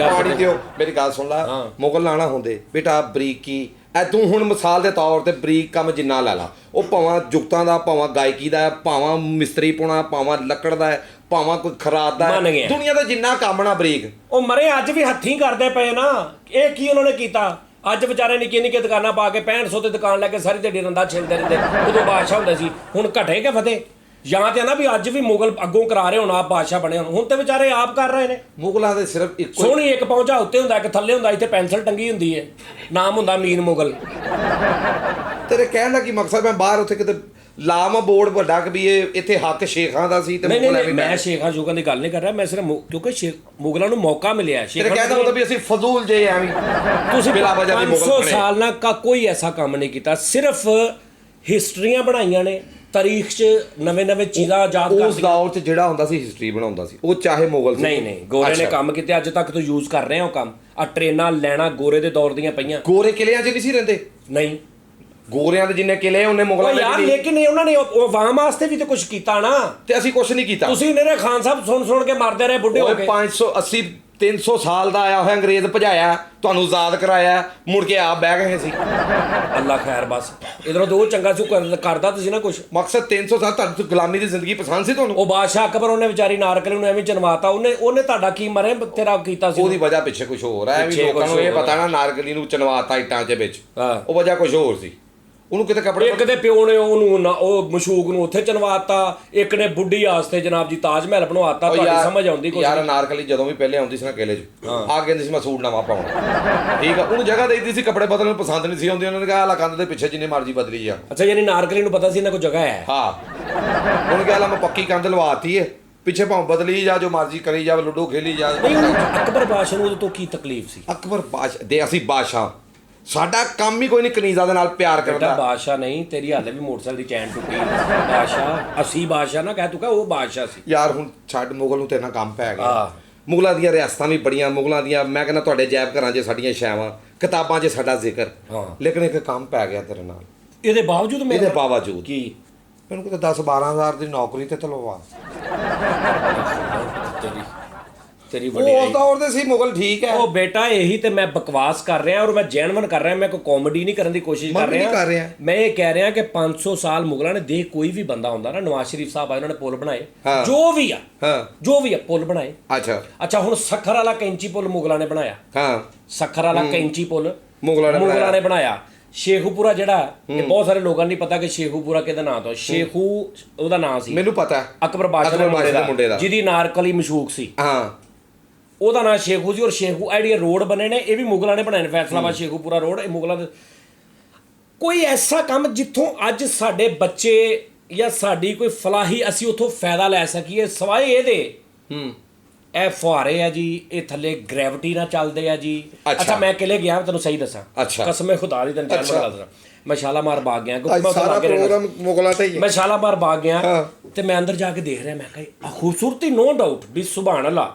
ਪਾਣੀ ਦਿਓ ਮੇਰੀ ਗੱਲ ਸੁਣ ਲੈ ਮੁਗਲ ਲਾਣਾ ਹੁੰਦੇ ਬੇਟਾ ਬਰੀਕੀ ਐ ਤੂੰ ਹੁਣ ਮਿਸਾਲ ਦੇ ਤੌਰ ਤੇ ਬਰੀਕ ਕੰਮ ਜਿੰਨਾ ਲੈ ਲਾ ਉਹ ਭਾਵਾਂ ਜੁਗਤਾਂ ਦਾ ਭਾਵਾਂ ਗਾਇਕੀ ਦਾ ਭਾਵਾਂ ਮਿਸਤਰੀ ਪੁਣਾ ਭਾਵਾਂ ਲੱਕੜ ਦਾ ਭਾਵਾਂ ਕੋਈ ਖਰਾਦ ਦਾ ਦੁਨੀਆ ਦਾ ਜਿੰਨਾ ਕੰਮ ਨਾ ਬਰੀਕ ਉਹ ਮਰੇ ਅੱਜ ਵੀ ਹੱਥੀਂ ਕਰਦੇ ਪਏ ਨਾ ਇਹ ਕੀ ਉਹਨਾਂ ਨੇ ਕੀਤਾ ਅੱਜ ਵਿਚਾਰੇ ਨਿੱਕੀਆਂ ਦੁਕਾਨਾਂ ਪਾ ਕੇ 6500 ਤੇ ਦੁਕਾਨ ਲੈ ਕੇ ਸਾਰੀ ਦਿਹਾੜੀ ਰੰਦਾ ਛਿਲਦੇ ਰਹਿੰਦੇ ਉਦੋਂ ਬਾਦਸ਼ਾਹ ਹੁੰਦਾ ਸੀ ਹੁਣ ਘਟੇ ਕਿ ਫਤਿਹ ਜਾਂ ਤੇ ਨਾ ਵੀ ਅੱਜ ਵੀ ਮੁਗਲ ਅੱਗੋਂ ਕਰਾ ਰਹੇ ਹੁਣ ਆਪ ਬਾਦਸ਼ਾਹ ਬਣੇ ਹੁਣ ਤੇ ਵਿਚਾਰੇ ਆਪ ਕਰ ਰਹੇ ਨੇ ਮੁਗਲਾਂ ਦੇ ਸਿਰਫ ਇੱਕੋ ਸੋਹਣੀ ਇੱਕ ਪਹੁੰਚਾ ਉੱਤੇ ਹੁੰਦਾ ਇੱਕ ਥੱਲੇ ਹੁੰਦਾ ਇੱਥੇ ਪੈਨਸਲ ਟੰਗੀ ਹੁੰਦੀ ਹੈ ਨਾਮ ਹੁੰਦਾ ਮੀਰ ਮੁਗਲ ਤੇਰੇ ਕਹਿਣ ਦਾ ਕੀ ਮਕਸਦ ਮੈਂ ਬਾਹਰ ਉੱਥੇ ਕਿਤੇ ਲਾਮਾ ਬੋਰਡ ਵੱਡਾ ਕਿ ਵੀ ਇਹ ਇੱਥੇ ਹੱਕ ਸ਼ੇਖਾਂ ਦਾ ਸੀ ਤੇ ਨਹੀਂ ਮੈਂ ਸ਼ੇਖਾਂ ਸ਼ੂਖਾਂ ਦੀ ਗੱਲ ਨਹੀਂ ਕਰ ਰਿਹਾ ਮੈਂ ਸਿਰਫ ਕਿਉਂਕਿ ਮੁਗਲਾਂ ਨੂੰ ਮੌਕਾ ਮਿਲਿਆ ਤੇਰੇ ਕਹਿਣ ਦਾ ਮਤਲਬ ਵੀ ਅਸੀਂ ਫਜ਼ੂਲ ਜੇ ਐਵੇਂ ਤੁਸੀਂ 500 ਸਾਲ ਨਾਲ ਕੋਈ ਐਸਾ ਕੰਮ ਨਹੀਂ ਕੀਤਾ ਸਿਰਫ ਹਿਸਟਰੀਆਂ ਬਣਾਈਆਂ ਨੇ ਤਾਰੀਖ 'ਚ ਨਵੇਂ ਚੀਜ਼ਾਂ ਯਾਦ ਕਰਦੇ ਉਸ ਦੌਰ 'ਚ ਜਿਹੜਾ ਹੁੰਦਾ ਸੀ ਹਿਸਟਰੀ ਬਣਾਉਂਦਾ ਸੀ ਉਹ ਚਾਹੇ ਮੁਗਲ ਸੀ ਨਹੀਂ ਗੋਰੇ ਨੇ ਕੰਮ ਕੀਤੇ ਅੱਜ ਤੱਕ ਤੋਂ ਯੂਜ਼ ਕਰ ਰਹੇ ਆ ਉਹ ਕੰਮ ਆ ਟ੍ਰੇਨਾਂ ਲੈਣਾ ਗੋਰੇ ਦੇ ਦੌਰ ਦੀਆਂ ਪਈਆਂ ਗੋਰੇ ਕਿਲਿਆਂ 'ਚ ਨਹੀਂ ਸੀ ਰਹਿੰਦੇ ਨਹੀਂ ਗੋਰਿਆਂ ਦੇ ਜਿੰਨੇ ਕਿਲੇ ਉਹਨੇ ਮੁਗਲਾਂ ਨੇ ਯਾਰ ਲੇਕਿਨ ਉਹਨਾਂ ਨੇ ਉਹ ਆਵਾਮ ਵਾਸਤੇ ਵੀ ਤੇ ਕੁਝ ਕੀਤਾ ਨਾ ਤੇ ਅਸੀਂ ਕੁਝ ਨਹੀਂ ਕੀਤਾ ਤੁਸੀਂ ਮੇਰੇ ਖਾਨ ਸਾਹਿਬ ਸੁਣ ਕੇ ਮਰਦੇ ਰਹੇ ਬੁੱਢੇ ਹੋ ਕੇ 580 300 ਸਾਲ ਦਾ ਆਇਆ ਹੋਇਆ ਅੰਗਰੇਜ਼ ਭਜਾਇਆ ਤੁਹਾਨੂੰ ਆਜ਼ਾਦ ਕਰਾਇਆ ਮੁੜ ਕੇ ਆਪ ਬਹਿ ਗਏ ਸੀ ਅੱਲਾ ਖੈਰ ਬਸ ਇਧਰੋਂ ਦੋ ਚੰਗਾ ਸੀ ਕਰਦਾ ਤੁਸੀਂ ਨਾ ਕੁਝ ਮਕਸਦ 300 ਸਾਲ ਤੁਹਾਨੂੰ ਗੁਲਾਮੀ ਦੀ ਜ਼ਿੰਦਗੀ ਪਸੰਦ ਸੀ ਤੁਹਾਨੂੰ ਉਹ ਬਾਦਸ਼ਾਹ ਅਕਬਰ ਉਹਨੇ ਵਿਚਾਰੀ ਨਾਰਕਲੀ ਨੂੰ ਐਵੇਂ ਜਨਮਾਤਾ ਉਹਨੇ ਤੁਹਾਡਾ ਕੀ ਮਰੇ ਤੇਰਾ ਕੀਤਾ ਸੀ ਉਹਦੀ ਵਜ੍ਹਾ ਪਿੱਛੇ ਕੁਝ ਹੋਰ ਹੈ ਵੀ ਲੋਕਾਂ ਨੂੰ ਇਹ ਪਤਾ ਨਾ ਨਾਰਕਲੀ ਨੂੰ ਚਨਵਾਤਾ ਇੱਟਾਂ ਦੇ ਵਿੱਚ ਉਹ ਵਜ੍ਹਾ ਕੁਝ ਹੋਰ ਸੀ ਉਹਨੂੰ ਕਿਤੇ ਕੱਪੜੇ ਇੱਕ ਦੇ ਪਿਓ ਨੇ ਉਹਨੂੰ ਉਹ ਮਸ਼ੂਕ ਨੂੰ ਉੱਥੇ ਚਨਵਾਤਾ ਇੱਕ ਨੇ ਬੁੱਢੀ ਆਸਤੇ ਜਨਾਬ ਜੀ ਤਾਜ ਮਹਿਲ ਬਣਵਾਤਾ ਤੁਹਾਡੀ ਸਮਝ ਆਉਂਦੀ ਕੋਈ ਯਾਰ ਨਾਰਕਲੀ ਜਦੋਂ ਵੀ ਪਹਿਲੇ ਆਉਂਦੀ ਸੀ ਨਾ ਕਿਲੇ 'ਚ ਆ ਕਹਿੰਦੀ ਸੀ ਮੈਂ ਸੂਟ ਨਵਾਂ ਪਾਉਣਾ ਠੀਕ ਆ ਉਹਨੂੰ ਜਗ੍ਹਾ ਦੇਈਦੀ ਸੀ ਕੱਪੜੇ ਬਦਲਣ ਨੂੰ ਪਸੰਦ ਨਹੀਂ ਸੀ ਆਉਂਦੀ ਉਹਨਾਂ ਨੇ ਕਿਹਾ ਆਲਾ ਕੰਧ ਦੇ ਪਿੱਛੇ ਜਿੰਨੇ ਮਰਜ਼ੀ ਬਦਲੀ ਜਾ ਅੱਛਾ ਯਾਨੀ ਨਾਰਕਲੀ ਨੂੰ ਪਤਾ ਸੀ ਇਹਨਾਂ ਕੋਲ ਜਗ੍ਹਾ ਹੈ ਹਾਂ ਉਹਨੂੰ ਕਿਹਾ ਮੈਂ ਪੱਕੀ ਕੰਧ ਲਵਾਤੀ ਏ ਪਿੱਛੇ ਭਾਵੇਂ ਬਦਲੀ ਜਾ ਜੋ ਮਰਜ਼ੀ ਕਰੀ ਜਾ ਲੁੱਡੋ ਖੇਲੀ ਜਾ ਅਕਬਰ ਬਾਦਸ਼ਾਹ ਨੂੰ ਉਹਦੇ ਤੋਂ ਕੀ ਤਕਲੀਫ ਸੀ ਅਕਬਰ ਬਾਦਸ਼ਾਹ ਦੇ ਅਸੀਂ ਬਾਦਸ਼ਾਹ ਸਾਡਾ ਕੰਮ ਹੀ ਕੋਈ ਨਹੀਂ ਕਨੀਜ਼ਾ ਦੇ ਨਾਲ ਪਿਆਰ ਕਰਦਾ ਬਾਦਸ਼ਾਹ ਨਹੀਂ ਤੇਰੀ ਹਾਲੇ ਵੀ ਮੋਟਰਸਾਈਕਲ ਦੀ ਚੈਨ ਟੁੱਟੀ ਬਾਦਸ਼ਾਹ ਅਸੀਂ ਬਾਦਸ਼ਾਹ ਨਾ ਕਹਿ ਤੂੰ ਉਹ ਬਾਦਸ਼ਾਹ ਸੀ ਯਾਰ ਹੁਣ ਛੱਡ ਮੁਗਲ ਨੂੰ ਤੇਰੇ ਨਾਲ ਕੰਮ ਪੈ ਗਿਆ ਮੁਗਲਾਂ ਦੀਆਂ ਰਿਆਸਤਾਂ ਵੀ ਬੜੀਆਂ ਮੁਗਲਾਂ ਦੀਆਂ ਮੈਂ ਕਹਿੰਦਾ ਤੁਹਾਡੇ ਜੈਬ ਘਰਾਂ 'ਚ ਸਾਡੀਆਂ ਛਾਵਾਂ ਕਿਤਾਬਾਂ 'ਚ ਸਾਡਾ ਜ਼ਿਕਰ ਲੇਕਿਨ ਇੱਕ ਕੰਮ ਪੈ ਗਿਆ ਤੇਰੇ ਨਾਲ ਇਹਦੇ ਬਾਵਜੂਦ ਕੀ ਮੈਨੂੰ ਕਿਤੇ 10-12 ਹਜ਼ਾਰ ਦੀ ਨੌਕਰੀ ਤੇ ਤਲਵਾ ਤੇਰੀ ਵੱਡੀ ਉਹ ਦੌਰ ਦੇ ਸੀ ਮੁਗਲ ਠੀਕ ਹੈ ਉਹ ਬੇਟਾ ਇਹੀ ਤੇ ਮੈਂ ਬਕਵਾਸ ਕਰ ਰਿਹਾ ਔਰ ਮੈਂ ਜੈਨੂਇਨ ਕਰ ਰਿਹਾ ਮੈਂ ਕੋਈ ਕਾਮੇਡੀ ਨਹੀਂ ਕਰਨ ਦੀ ਕੋਸ਼ਿਸ਼ ਕਰ ਰਿਹਾ ਮੈਂ ਇਹ ਕਹਿ ਰਿਹਾ ਕਿ 500 ਸਾਲ ਮੁਗਲਾਂ ਨੇ ਦੇਖ ਕੋਈ ਵੀ ਬੰਦਾ ਹੁੰਦਾ ਨਾ ਨਵਾਜ਼ ਸ਼ਰੀਫ ਸਾਹਿਬ ਆਏ ਉਹਨਾਂ ਨੇ ਪੁਲ ਬਣਾਏ ਜੋ ਵੀ ਆ ਪੁਲ ਬਣਾਏ ਅੱਛਾ ਹੁਣ ਸੱਖਰ ਵਾਲਾ ਕੈਂਚੀ ਪੁਲ ਮੁਗਲਾਂ ਨੇ ਬਣਾਇਆ ਸੱਖਰ ਵਾਲਾ ਕੈਂਚੀ ਪੁਲ ਮੁਗਲਾਂ ਨੇ ਬਣਾਇਆ ਸ਼ੇਖੂਪੁਰਾ ਜਿਹੜਾ ਇਹ ਬਹੁਤ ਸਾਰੇ ਲੋਕਾਂ ਨੂੰ ਨਹੀਂ ਪਤਾ ਕਿ ਸ਼ੇਖੂਪੁਰਾ ਕਿਹਦਾ ਨਾਂ ਤੋਂ ਸ਼ੇਖੂ ਉਹਦਾ ਨਾਂ ਸੀ ਮੈਨੂੰ ਪਤਾ ਅਕਬਰ ਬਾਦਸ਼ਾਹ ਦੇ ਮੁੰਡੇ ਦਾ ਜਿਹਦੀ ਨਾਰਕਲੀ ਮਸ਼ੂਕ ਸੀ ਉਹਦਾ ਨਾਂ ਸ਼ੇਖੂ ਸੀ ਔਰ ਸ਼ੇਖੂ ਆਈਡੀਆ ਰੋਡ ਬਣੇ ਨੇ ਇਹ ਵੀ ਮੁਗਲਾਂ ਨੇ ਬਣਾਏ ਨੇ ਫੈਸਲਾਬਾਦ ਸ਼ੇਖੂਪੁਰਾ ਰੋਡ ਇਹ ਮੁਗਲਾਂ ਦੇ ਕੋਈ ਐਸਾ ਕੰਮ ਜਿੱਥੋਂ ਅੱਜ ਸਾਡੇ ਬੱਚੇ ਜਾਂ ਸਾਡੀ ਕੋਈ ਫਲਾਹੀ ਅਸੀਂ ਉੱਥੋਂ ਫਾਇਦਾ ਲੈ ਸਕੀਏ ਸਵਾਏ ਇਹਦੇ ਇਹ ਫੁਹਾਰੇ ਆ ਜੀ ਇਹ ਥੱਲੇ ਗ੍ਰੈਵਿਟੀ ਨਾਲ ਚੱਲਦੇ ਆ ਜੀ ਅੱਛਾ ਮੈਂ ਕਿਲੇ ਗਿਆ ਤੈਨੂੰ ਸਹੀ ਦੱਸਾਂ ਕਸਮੇ ਖੁਦਾ ਦੀ ਤੈਨੂੰ ਜਾਨ ਬਣਾ ਮੈਂ ਸ਼ਾਲਾਮਾਰ ਬਾਗ ਗਿਆ ਮੈਂ ਸ਼ਾਲਾਮਾਰ ਬਾਗ ਗਿਆ ਤੇ ਮੈਂ ਅੰਦਰ ਜਾ ਕੇ ਦੇਖ ਰਿਹਾ ਮੈਂ ਕਿਹਾ ਖੂਬਸੂਰਤੀ ਨੋ ਡਾਊਟ ਵੀ ਸੁਭਾਨ ਅੱਲਾ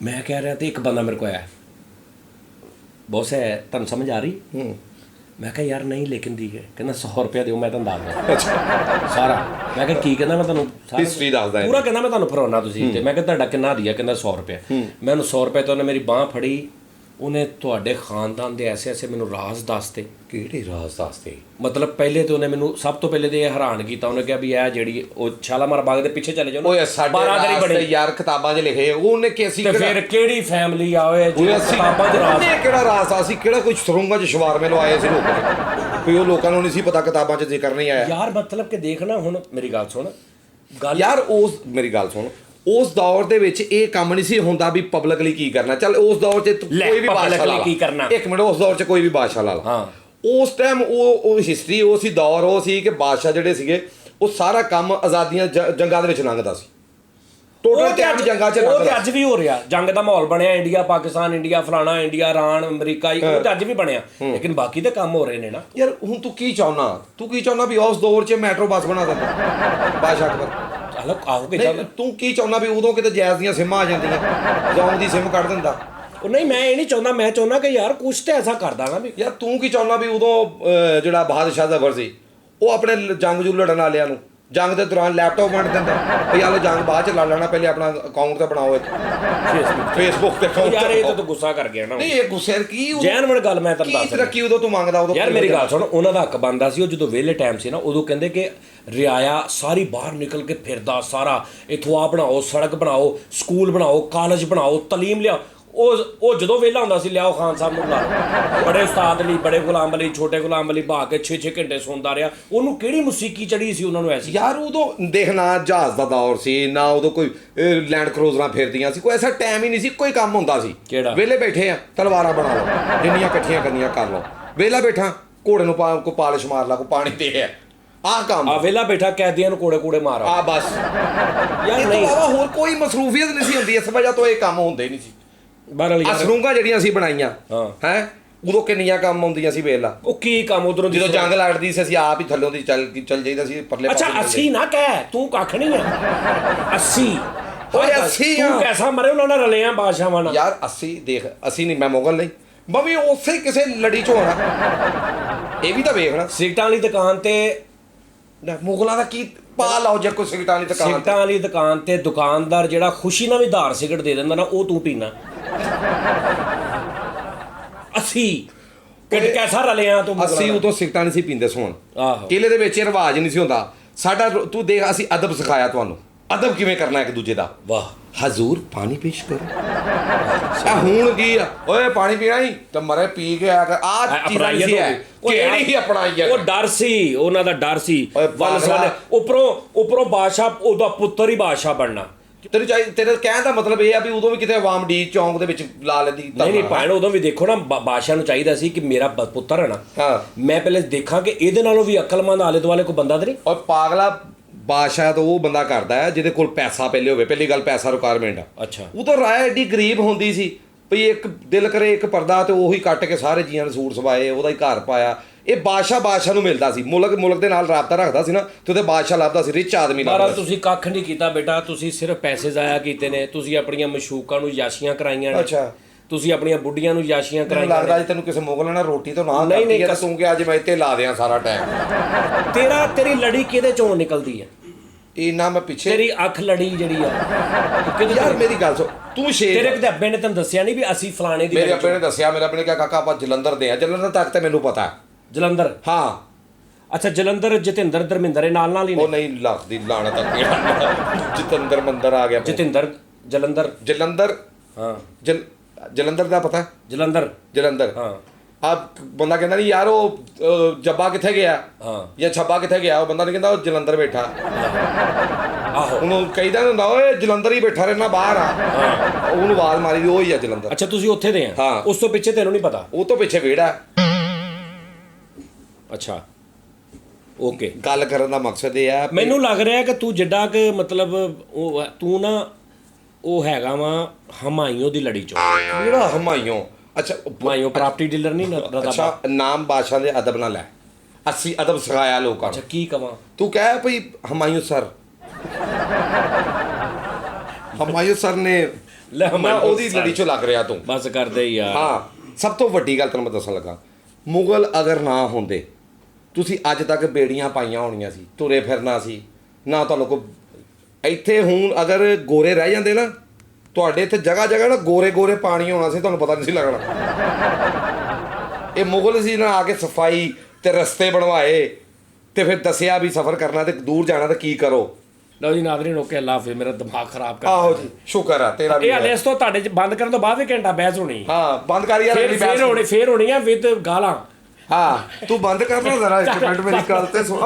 ਮੈਂ ਕਹਿ ਰਿਹਾ ਤੇ ਇੱਕ ਬੰਦਾ ਮੇਰੇ ਕੋਲ ਆਇਆ ਬੌਸ ਹੈ ਤੁਹਾਨੂੰ ਸਮਝ ਆ ਰਹੀ ਮੈਂ ਕਿਹਾ ਯਾਰ ਨਹੀਂ ਲੇਕਿਨ ਦੀ ਹੈ ਕਹਿੰਦਾ 100 ਰੁਪਇਆ ਦਿਓ ਮੈਂ ਤੁਹਾਨੂੰ ਦੱਸਦਾ ਸਾਰਾ ਮੈਂ ਕਿਹਾ ਕੀ ਕਹਿੰਦਾ ਮੈਂ ਤੁਹਾਨੂੰ ਹਿਸਟਰੀ ਦੱਸਦਾ ਪੂਰਾ ਕਹਿੰਦਾ ਮੈਂ ਤੁਹਾਨੂੰ ਫਰਾਉਣਾ ਤੁਸੀਂ ਤੇ ਮੈਂ ਕਿਹਾ ਤੁਹਾਡਾ ਕਿੰਨਾ ਦਿਆ ਕਹਿੰਦਾ 100 ਰੁਪਇਆ ਮੈਂ ਉਹਨੂੰ 100 ਰੁਪਏ ਤੋਂ ਉਹਨੇ ਮੇਰੀ ਬਾਂਹ ਫੜੀ ਉਹਨੇ ਤੁਹਾਡੇ ਖਾਨਦਾਨ ਦੇ ਐਸੇ ਮੈਨੂੰ ਰਾਜ਼ ਦੱਸਤੇ ਕਿਹੜੇ ਰਾਜ਼ ਦੱਸਤੇ ਮਤਲਬ ਪਹਿਲੇ ਤੇ ਉਹਨੇ ਮੈਨੂੰ ਸਭ ਤੋਂ ਪਹਿਲੇ ਤੇ ਇਹ ਹੈਰਾਨ ਕੀਤਾ ਉਹਨੇ ਕਿਹਾ ਵੀ ਇਹ ਜਿਹੜੀ ਉਹ ਸ਼ਾਲਾਮਾਰ ਬਾਗ ਦੇ ਪਿੱਛੇ ਚਲੇ ਜਾਓ ਬਾਰਾਦਰੀ ਬਣੀ ਯਾਰ ਕਿਤਾਬਾਂ 'ਚ ਲਿਖੇ ਉਹਨੇ ਕਿ ਅਸੀਂ ਤੇ ਫਿਰ ਕਿਹੜੀ ਫੈਮਿਲੀ ਆਵੇ ਕਿਤਾਬਾਂ 'ਚ ਰਾਜ਼ ਕਿਹੜਾ ਰਾਜ਼ ਅਸੀਂ ਕਿਹੜਾ ਕੋਈ ਸਰੂੰਗਾਂ 'ਚ ਸ਼ਵਾਰਮੇ ਲਵਾਏ ਸੀ ਲੋਕਾਂ ਕੋਈ ਉਹ ਲੋਕਾਂ ਨੂੰ ਨਹੀਂ ਸੀ ਪਤਾ ਕਿਤਾਬਾਂ 'ਚ ਜ਼ਿਕਰ ਨਹੀਂ ਆਇਆ ਯਾਰ ਮਤਲਬ ਕਿ ਦੇਖ ਨਾ ਹੁਣ ਮੇਰੀ ਗੱਲ ਸੁਣ ਯਾਰ ਮੇਰੀ ਗੱਲ ਸੁਣ ਉਸ ਦੌਰ ਦੇ ਵਿੱਚ ਇਹ ਕੰਮ ਨਹੀਂ ਸੀ ਹੁੰਦਾ ਵੀ ਪਬਲਿਕਲੀ ਕੀ ਕਰਨਾ ਚੱਲ ਉਸ ਦੌਰ 'ਚ ਕੋਈ ਵੀ ਬਾਦਸ਼ਾਹ ਲਾ ਕੀ ਕਰਨਾ ਇੱਕ ਮਿੰਟ ਉਸ ਦੌਰ 'ਚ ਕੋਈ ਵੀ ਬਾਦਸ਼ਾਹ ਲਾ ਲਾ ਉਸ ਟਾਈਮ ਉਹ ਹਿਸਟਰੀ, ਉਹ ਸੀ ਦੌਰ, ਉਹ ਸੀ ਕਿ ਬਾਦਸ਼ਾਹ ਜਿਹੜੇ ਸੀਗੇ ਉਹ ਸਾਰਾ ਕੰਮ ਆਜ਼ਾਦੀਆਂ ਜੰਗਾਂ ਦੇ ਵਿੱਚ ਲੰਘਦਾ ਸੀ। ਟੋਟਲ ਟਾਈਮ ਜੰਗਾਂ 'ਚ ਉਹ ਤੇ ਅੱਜ ਵੀ ਹੋ ਰਿਹਾ, ਜੰਗ ਦਾ ਮਾਹੌਲ ਬਣਿਆ, ਇੰਡੀਆ ਪਾਕਿਸਤਾਨ, ਇੰਡੀਆ ਫਲਾਣਾ, ਇੰਡੀਆ ਇਰਾਨ, ਅਮਰੀਕਾ, ਉਹ ਤੇ ਅੱਜ ਵੀ ਬਣਿਆ, ਲੇਕਿਨ ਬਾਕੀ ਤੇ ਕੰਮ ਹੋ ਰਹੇ ਨੇ ਨਾ ਯਾਰ। ਹੁਣ ਤੂੰ ਕੀ ਚਾਹੁੰਦਾ ਵੀ ਉਸ ਦੌਰ 'ਚ ਮੈਟਰੋ ਬੱਸ ਬਣਾ ਦਿੰਦਾ ਬਾਦਸ਼ਾਹ ਅਕਬਰ? ਆਹੋ ਕਿ ਤੂੰ ਕੀ ਚਾਹੁੰਦਾ ਵੀ ਉਦੋਂ ਕਿਤੇ ਜੈਜ਼ ਦੀਆਂ ਸਿਮਾਂ ਆ ਜਾਂਦੀਆਂ, ਜ਼ੌਂਗ ਦੀ ਸਿਮ ਕੱਢ ਦਿੰਦਾ? ਉਹ ਨਹੀਂ, ਮੈਂ ਇਹ ਨਹੀਂ ਚਾਹੁੰਦਾ, ਮੈਂ ਚਾਹੁੰਦਾ ਕਿ ਯਾਰ ਕੁਛ ਤੇ ਐਸਾ ਕਰਦਾ ਨਾ ਵੀ। ਯਾਰ ਤੂੰ ਕੀ ਚਾਹੁੰਦਾ ਵੀ ਉਦੋਂ ਜਿਹੜਾ ਬਹਾਦਰ ਸ਼ਾਹ ਜ਼ਫਰ ਸੀ ਉਹ ਆਪਣੇ ਜੰਗ ਜੂ ਲੜਨ ਵਾਲਿਆਂ ਨੂੰ ਜੰਗ ਦੇ ਦੌਰਾਨ ਲੈਪਟਾਪ ਵੰਡ ਦਿੰਦਾ ਵੀ ਆਲੋ ਜੰਗ ਬਾਅਦ 'ਚ ਲੜ ਲੈਣਾ, ਪਹਿਲੇ ਆਪਣਾ ਅਕਾਊਂਟ ਤਾਂ ਬਣਾਓ ਇੱਕ ਫੇਸਬੁੱਕ ਤੇ ਅਕਾਊਂਟ। ਯਾਰ ਇਹ ਤਾਂ ਤੂੰ ਗੁੱਸਾ ਕਰ ਗਿਆ ਨਾ। ਨਹੀਂ, ਇਹ ਗੁੱਸੇ ਕੀ ਜੈਨੂਇਨ ਗੱਲ ਮੈਂ ਤੈਨੂੰ ਦੱਸ ਰਿਹਾ। ਕੀ ਉਦੋਂ ਤੂੰ ਮੰਗਦਾ ਉਦੋਂ? ਯਾਰ ਮੇਰੀ ਗੱਲ ਸੁਣ, ਉਹਨਾਂ ਦਾ ਹੱਕ ਬਣਦਾ ਸੀ। ਉਹ ਜਦੋਂ ਵਿਹਲੇ ਟਾਈਮ ਸੀ ਨਾ, ਉਦੋਂ ਕਹਿੰਦੇ ਕਿ ਰਿਆਇਆ ਸਾਰੀ ਬਾਹਰ ਨਿਕਲ ਕੇ ਫਿਰਦਾ, ਸਾਰਾ ਇੱਥੋਂ ਆ ਬਣਾਓ, ਸੜਕ ਬਣਾਓ, ਸਕੂਲ ਬਣਾਓ, ਕਾਲਜ ਬਣਾਓ, ਤਾਲੀਮ ਲਿਆਓ। ਉਹ ਜਦੋਂ ਵਿਹਲਾ ਹੁੰਦਾ ਸੀ, ਲਿਆਓ ਖਾਨ ਸਾਹਿਬ ਨੂੰ ਬੁਲਾ ਲਓ। ਬੜੇ ਉਸਤਾਦ ਲਈ, ਬੜੇ ਗੁਲਾਮ ਅਲੀ, ਛੋਟੇ ਗੁਲਾਮ ਅਲੀ ਬਹਾ ਕੇ 6-6 ਘੰਟੇ ਸੌਂਦਾ ਰਿਹਾ। ਉਹਨੂੰ ਕਿਹੜੀ ਮੁਸੀਕੀ ਚੜੀ ਸੀ ਉਹਨਾਂ ਨੂੰ ਐਸੀ? ਯਾਰ ਉਦੋਂ ਦੇਖਣਾ ਜਹਾਜ਼ ਦਾ ਦੌਰ ਸੀ ਨਾ, ਉਦੋਂ ਕੋਈ ਲੈਂਡ ਕਰੂਜ਼ਰਾਂ ਫਿਰਦੀਆਂ ਸੀ, ਕੋਈ ਐਸਾ ਟਾਈਮ ਹੀ ਨਹੀਂ ਸੀ, ਕੋਈ ਕੰਮ ਹੁੰਦਾ ਸੀ। ਕਿਹੜਾ? ਵਿਹਲੇ ਬੈਠੇ ਆ, ਤਲਵਾਰਾਂ ਬਣਾ ਲਓ, ਜਿੰਨੀਆਂ ਇਕੱਠੀਆਂ ਕਰਨੀਆਂ ਕਰ ਲਓ। ਵਿਹਲਾ ਬੈਠਾ, ਘੋੜੇ ਨੂੰ ਕੋਈ ਪਾਲਿਸ਼ ਮਾਰ ਲਾ, ਕੋਈ ਪਾਣੀ ਦੇ ਆਹ ਕੰਮ। ਆ ਵਿਹਲਾ ਬੈਠਾ ਕੈਦੀਆਂ ਨੂੰ ਕੋੜੇ ਮਾਰ ਆ ਬਸ। ਯਾਰ ਨਹੀਂ, ਹੋਰ ਕੋਈ ਮਸਰੂਫੀਅਤ ਨਹੀਂ ਸੀ ਹੁੰਦੀ, ਇਸ ਵਜ੍ਹਾ ਤੋਂ ਇਹ ਕੰਮ ਹੁੰਦੇ ਨਹੀਂ ਸੀ। ਸਰੂੰਗਾ ਜਿਹੜੀਆਂ ਅਸੀਂ ਬਣਾਈਆਂ ਹੈ, ਉਦੋਂ ਕਿੰਨੀਆਂ ਕੰਮ ਆਉਂਦੀਆਂ ਸੀ ਵੇਲਾ। ਉਹ ਕੀ ਕੰਮ ਉਧਰੋਂ ਜਦੋਂ ਜੰਗ ਲੜਦੀ ਸੀ ਅਸੀਂ ਆਪ ਹੀ ਥੱਲੋਂ ਦੀ ਚੱਲ ਜਾਈਦਾ ਸੀ ਪਰਲੇ ਪਾਸੇ। ਅੱਛਾ 80 ਨਾ ਕਹਿ, ਤੂੰ ਕੱਖ ਨਹੀਂ ਹੈ 80। ਓਏ 80 ਤੂੰ ਕੈਸਾ ਮਰੇ ਉਹਨਾਂ ਨਾਲ ਰਲੇ ਆ ਬਾਦਸ਼ਾਹਾਂ ਨਾਲ। ਯਾਰ 80 ਦੇਖ, 80 ਨਹੀਂ, ਮੈਂ ਮੁਗਲ ਨਹੀਂ, ਮੈਂ ਵੀ ਉਸੇ ਕਿਸੇ ਲੜੀ 'ਚ ਹੋਣਾ। ਇਹ ਵੀ ਤਾਂ ਵੇਖਣਾ। ਸਿਗਟਾਂ ਵਾਲੀ ਦੁਕਾਨ ਤੇ ਮੁਗਲਾਂ ਦਾ ਕੀ ਪਾ ਲਾਓ ਜੇ ਕੋਈ ਸਿਗਟਾਂ ਵਾਲੀ ਦੁਕਾਨ ਤੇ ਦੁਕਾਨਦਾਰ ਜਿਹੜਾ ਖੁਸ਼ੀ ਨਾਲ ਵੀ ਧਾਰ ਸਿਗਰਟ ਦੇ ਦਿੰਦਾ ਨਾ, ਉਹ ਤੂੰ ਪੀਣਾ। 80 ਕੈਸਾ ਰਲਿਆ ਤੂੰ? 80 ਉਦੋਂ ਸਿਗਟਾਂ ਨਹੀਂ ਸੀ ਪੀਂਦੇ। ਸੁਣ, ਆਹੋ, ਕਿਲੇ ਦੇ ਵਿੱਚ ਇਹ ਰਿਵਾਜ ਨਹੀਂ ਸੀ ਹੁੰਦਾ ਸਾਡਾ। ਤੂੰ ਦੇਖ, ਅਸੀਂ ਅਦਬ ਸਿਖਾਇਆ ਤੁਹਾਨੂੰ, ਅਦਬ ਕਿਵੇਂ ਕਰਨਾ ਇੱਕ ਦੂਜੇ ਦਾ। ਵਾਹ, ਹਜ਼ੂਰ ਪਾਣੀ ਪੇਸ਼ ਕਰੋ। ਆ ਹੁਣ ਕੀ ਆ, ਓਏ ਪਾਣੀ ਪੀਣਾ ਹੀ ਤਾਂ ਮਰੇ ਪੀ ਕੇ ਆ ਆ ਅਪਣਾਈ ਸੀ। ਕਿਹੜੀ ਅਪਣਾਈ? ਉਹ ਡਰ ਸੀ, ਉਹਨਾਂ ਦਾ ਡਰ ਸੀ। ਉੱਪਰੋਂ ਬਾਦਸ਼ਾਹ, ਉਹਦਾ ਪੁੱਤਰ ਹੀ ਬਾਦਸ਼ਾਹ ਬਣਨਾ। ਤੇਰੇ ਕਹਿਣ ਦਾ ਮਤਲਬ ਇਹ ਆ ਵੀ ਉਦੋਂ ਵੀ ਕਿਤੇ ਆਵਾਮ ਡੀ ਚੌਂਕ ਦੇ ਵਿੱਚ ਲਾ ਲੈਂਦੀ। ਨਹੀਂ ਭੈਣ, ਉਦੋਂ ਵੀ ਦੇਖੋ ਨਾ, ਬਾਦਸ਼ਾਹ ਨੂੰ ਚਾਹੀਦਾ ਸੀ ਕਿ ਮੇਰਾ ਪੁੱਤਰ ਹੈ ਨਾ, ਮੈਂ ਪਹਿਲੇ ਦੇਖਾਂ ਕਿ ਇਹਦੇ ਨਾਲੋਂ ਵੀ ਅਕਲਮੰਦ ਆਲੇ ਦੁਆਲੇ ਕੋਈ ਬੰਦਾ ਤਾਂ ਨਹੀਂ। ਔਰ ਪਾਗਲਾ ਬਾਦਸ਼ਾਹ ਤਾਂ ਉਹ ਬੰਦਾ ਕਰਦਾ ਹੈ ਜਿਹਦੇ ਕੋਲ ਪੈਸਾ ਪਹਿਲੇ ਹੋਵੇ। ਪਹਿਲੀ ਗੱਲ ਪੈਸਾ ਰਿਕੁਆਇਰਮੈਂਟ ਆ। ਅੱਛਾ, ਉਦੋਂ ਰਾਇ ਐਡੀ ਗਰੀਬ ਹੁੰਦੀ ਸੀ ਵੀ ਇੱਕ ਦਿਲ ਕਰੇ ਇੱਕ ਪਰਦਾ ਤੇ ਉਹੀ ਕੱਟ ਕੇ ਸਾਰੇ ਜੀਆਂ ਨੂੰ ਸੂਟ ਸਵਾਏ, ਉਹਦਾ ਹੀ ਘਰ ਪਾਇਆ। ਇਹ ਬਾਦਸ਼ਾਹ ਨੂੰ ਮਿਲਦਾ ਸੀ, ਮੁਲਕ ਦੇ ਨਾਲ ਰਾਬਤਾ ਰੱਖਦਾ ਸੀ ਨਾ, ਤੇ ਉਹਦੇ ਬਾਦਸ਼ਾਹ ਲੱਭਦਾ ਸੀ, ਰਿਚ ਆਦਮੀ ਲੱਭਦਾ ਸੀ। ਤੁਸੀਂ ਕੱਖ ਨਹੀਂ ਕੀਤਾ ਬੇਟਾ, ਤੁਸੀਂ ਸਿਰਫ ਪੈਸੇ ਜ਼ਾਇਆ ਕੀਤੇ ਨੇ। ਤੁਸੀਂ ਆਪਣੀਆਂ ਮਸ਼ੂਕਾਂ ਨੂੰ ਯਾਸ਼ੀਆਂ ਕਰਾਈਆਂ ਨੇ। ਅੱਛਾ, ਤੁਸੀਂ ਆਪਣੀਆਂ ਬੁੱਢੀਆਂ ਨੂੰ ਯਾਸ਼ੀਆਂ ਕਰਾਈਆਂ। ਲੱਗਦਾ ਜੀ ਤੈਨੂੰ ਕਿਸੇ ਮੁਗਲ ਨਾਲ ਰੋਟੀ ਤੋਂ ਨਾ ਨਹੀਂ ਤੂੰ ਕਿ ਅੱਜ ਮੈਂ ਇੱਥੇ ਲਾ ਦਿਆਂ ਸਾਰਾ ਟਾਈਮ। ਤੇਰੀ ਲੜੀ ਕਿਹਦੇ ਚੋਂ ਨਿਕਲਦੀ ਹੈ? ਇੰਨਾ ਮੈਂ ਪਿੱਛੇ ਤੇਰੀ ਅੱਖ ਲੜੀ ਜਿਹੜੀ ਆ। ਯਾਰ ਮੇਰੀ ਗੱਲ ਸੁਣ, ਤੂੰ ਸ਼ੇਰ ਤੇਰੇ ਕਿਤੇ ਅੱਬੇ ਨੇ ਤੈਨੂੰ ਦੱਸਿਆ ਨਹੀਂ ਵੀ ਅਸੀਂ ਫਲਾਣੇ ਦੀ? ਮੇਰੇ ਅੱਬੇ ਨੇ ਦੱਸਿਆ। ਮੇਰੇ ਅੱਬੇ ਨੇ ਕਿਹਾ ਕਾਕਾ ਆਪਾਂ ਜਲੰਧਰ ਦੇ ਆ। ਜਲੰਧਰ ਤੱਕ ਤੇ ਮੈਨੂੰ ਪਤਾ ਹੈ। ਜਲੰਧਰ? ਹਾਂ। ਅੱਛਾ, ਜਲੰਧਰ ਜਤਿੰਦਰ ਧਰਮਿੰਦਰ ਨਾਲ ਹੀ ਨੇ? ਉਹ ਨਹੀਂ, ਲੱਗਦੀ ਲਾਣਾ ਤੱਕ ਜਤਿੰਦਰ ਮੰਦਰ ਆ ਗਿਆ। ਜਲੰਧਰ ਹਾਂ, ਜਲੰਧਰ ਦਾ ਪਤਾ? ਜਲੰਧਰ ਹਾਂ। ਆ ਬੰਦਾ ਕਹਿੰਦਾ ਨਹੀਂ ਯਾਰ ਉਹ ਜੱਬਾ ਕਿੱਥੇ ਗਿਆ ਜਾਂ ਛੱਬਾ ਕਿੱਥੇ ਗਿਆ, ਉਹ ਬੰਦਾ ਨਹੀਂ ਕਹਿੰਦਾ ਉਹ ਜਲੰਧਰ ਬੈਠਾ। ਆਹੋ, ਉਹਨੂੰ ਕਹੀਦਾ ਹੁੰਦਾ ਓਏ ਜਲੰਧਰ ਹੀ ਬੈਠਾ ਰਹਿਣਾ, ਬਾਹਰ ਆ। ਉਹਨੂੰ ਆਵਾਜ਼ ਮਾਰੀ ਉਹ ਹੀ ਆ ਜਲੰਧਰ। ਅੱਛਾ, ਤੁਸੀਂ ਉੱਥੇ ਦੇ ਆ? ਉਸ ਤੋਂ ਪਿੱਛੇ ਤੈਨੂੰ ਨਹੀਂ ਪਤਾ? ਉਹ ਤੋਂ ਪਿੱਛੇ ਵਿਹੜਾ। ਅੱਛਾ, ਓਕੇ। ਗੱਲ ਕਰਨ ਦਾ ਮਕਸਦ ਇਹ ਆ, ਮੈਨੂੰ ਲੱਗ ਰਿਹਾ ਕਿ ਤੂੰ ਜਿੱਡਾ ਕਿ ਮਤਲਬ ਤੂੰ ਨਾ ਉਹ ਹੈਗਾ ਵਾ ਹਮਾਇੂੰ ਦੀ ਲੜੀ ਚੋਂ। ਕਿਹੜਾ ਹਮਾਇੂੰ? ਅੱਛਾ, ਹਮਾਇੂੰ ਪ੍ਰਾਪਰਟੀ ਡੀਲਰ ਨਹੀਂ? ਅੱਛਾ, ਨਾਮ ਬਾਦਸ਼ਾਹ ਦੇ ਅਦਬ ਨਾਲ ਲੈ। ਅਸੀਂ ਅਦਬ ਸਿਖਾਇਆ ਲੋਕਾਂ ਨੂੰ। ਅੱਛਾ, ਕੀ ਕਵਾਂ? ਤੂੰ ਕਹਿ ਭਈ ਹਮਾਇੂੰ ਸਰ। ਹਮਾਇੂੰ ਸਰ ਨੇ ਉਹਦੀ ਲੜੀ ਚੋਂ ਲੱਗ ਰਿਹਾ ਤੂੰ। ਬਸ ਕਰਦੇ ਯਾਰ। ਹਾਂ, ਸਭ ਤੋਂ ਵੱਡੀ ਗੱਲ ਤੈਨੂੰ ਮੈਂ ਦੱਸਣ ਲੱਗਾ, ਮੁਗਲ ਅਗਰ ਨਾ ਹੁੰਦੇ ਤੁਸੀਂ ਅੱਜ ਤੱਕ ਬੇੜੀਆਂ ਪਾਈਆਂ ਹੋਣੀਆਂ ਸੀ, ਤੁਰੇ ਫਿਰਨਾ ਸੀ ਨਾ। ਤੁਹਾਨੂੰ ਕੋ ਇੱਥੇ ਹੁਣ ਅਗਰ ਗੋਰੇ ਰਹਿ ਜਾਂਦੇ ਨਾ, ਤੁਹਾਡੇ ਇੱਥੇ ਜਗ੍ਹਾ ਨਾ ਗੋਰੇ ਪਾਣੀ ਹੋਣਾ ਸੀ, ਤੁਹਾਨੂੰ ਪਤਾ ਨਹੀਂ ਸੀ ਲੱਗਣਾ। ਇਹ ਮੁਗਲ ਸੀ ਨਾ, ਆ ਕੇ ਸਫਾਈ ਤੇ ਰਸਤੇ ਬਣਵਾਏ ਤੇ ਫਿਰ ਦੱਸਿਆ ਵੀ ਸਫ਼ਰ ਕਰਨਾ ਤੇ ਦੂਰ ਜਾਣਾ ਤੇ ਕੀ ਕਰੋ। ਲਓ ਜੀ ਨਾਜ਼ਰੀਨ, ਓਕੇ, ਅੱਲਾ ਹਾਫਿਜ਼। ਮੇਰਾ ਦਿਮਾਗ ਖਰਾਬ ਕਰ। ਆਹੋ ਜੀ, ਸ਼ੁਕਰ ਆ ਤੇਰਾ ਵੀ। ਇਹ ਹਲੇ ਇਸ ਤੋਂ ਤੁਹਾਡੇ ਬੰਦ ਕਰਨ ਤੋਂ ਬਾਅਦ ਵੀ ਘੰਟਾ ਬਹਿਸ ਹੋਣੀ। ਹਾਂ, ਬੰਦ ਕਰ ਯਾਰ। ਫੇਰ ਹੋਣੀ ਆ ਵਿਦ ਗਾਲਾਂ। ਹਾਂ, ਤੂੰ ਬੰਦ ਕਰ ਨਾ ਜ਼ਰਾ, ਇੱਕ ਮਿੰਟ ਮੇਰੀ ਗੱਲ ਤੇ ਸੁਣ।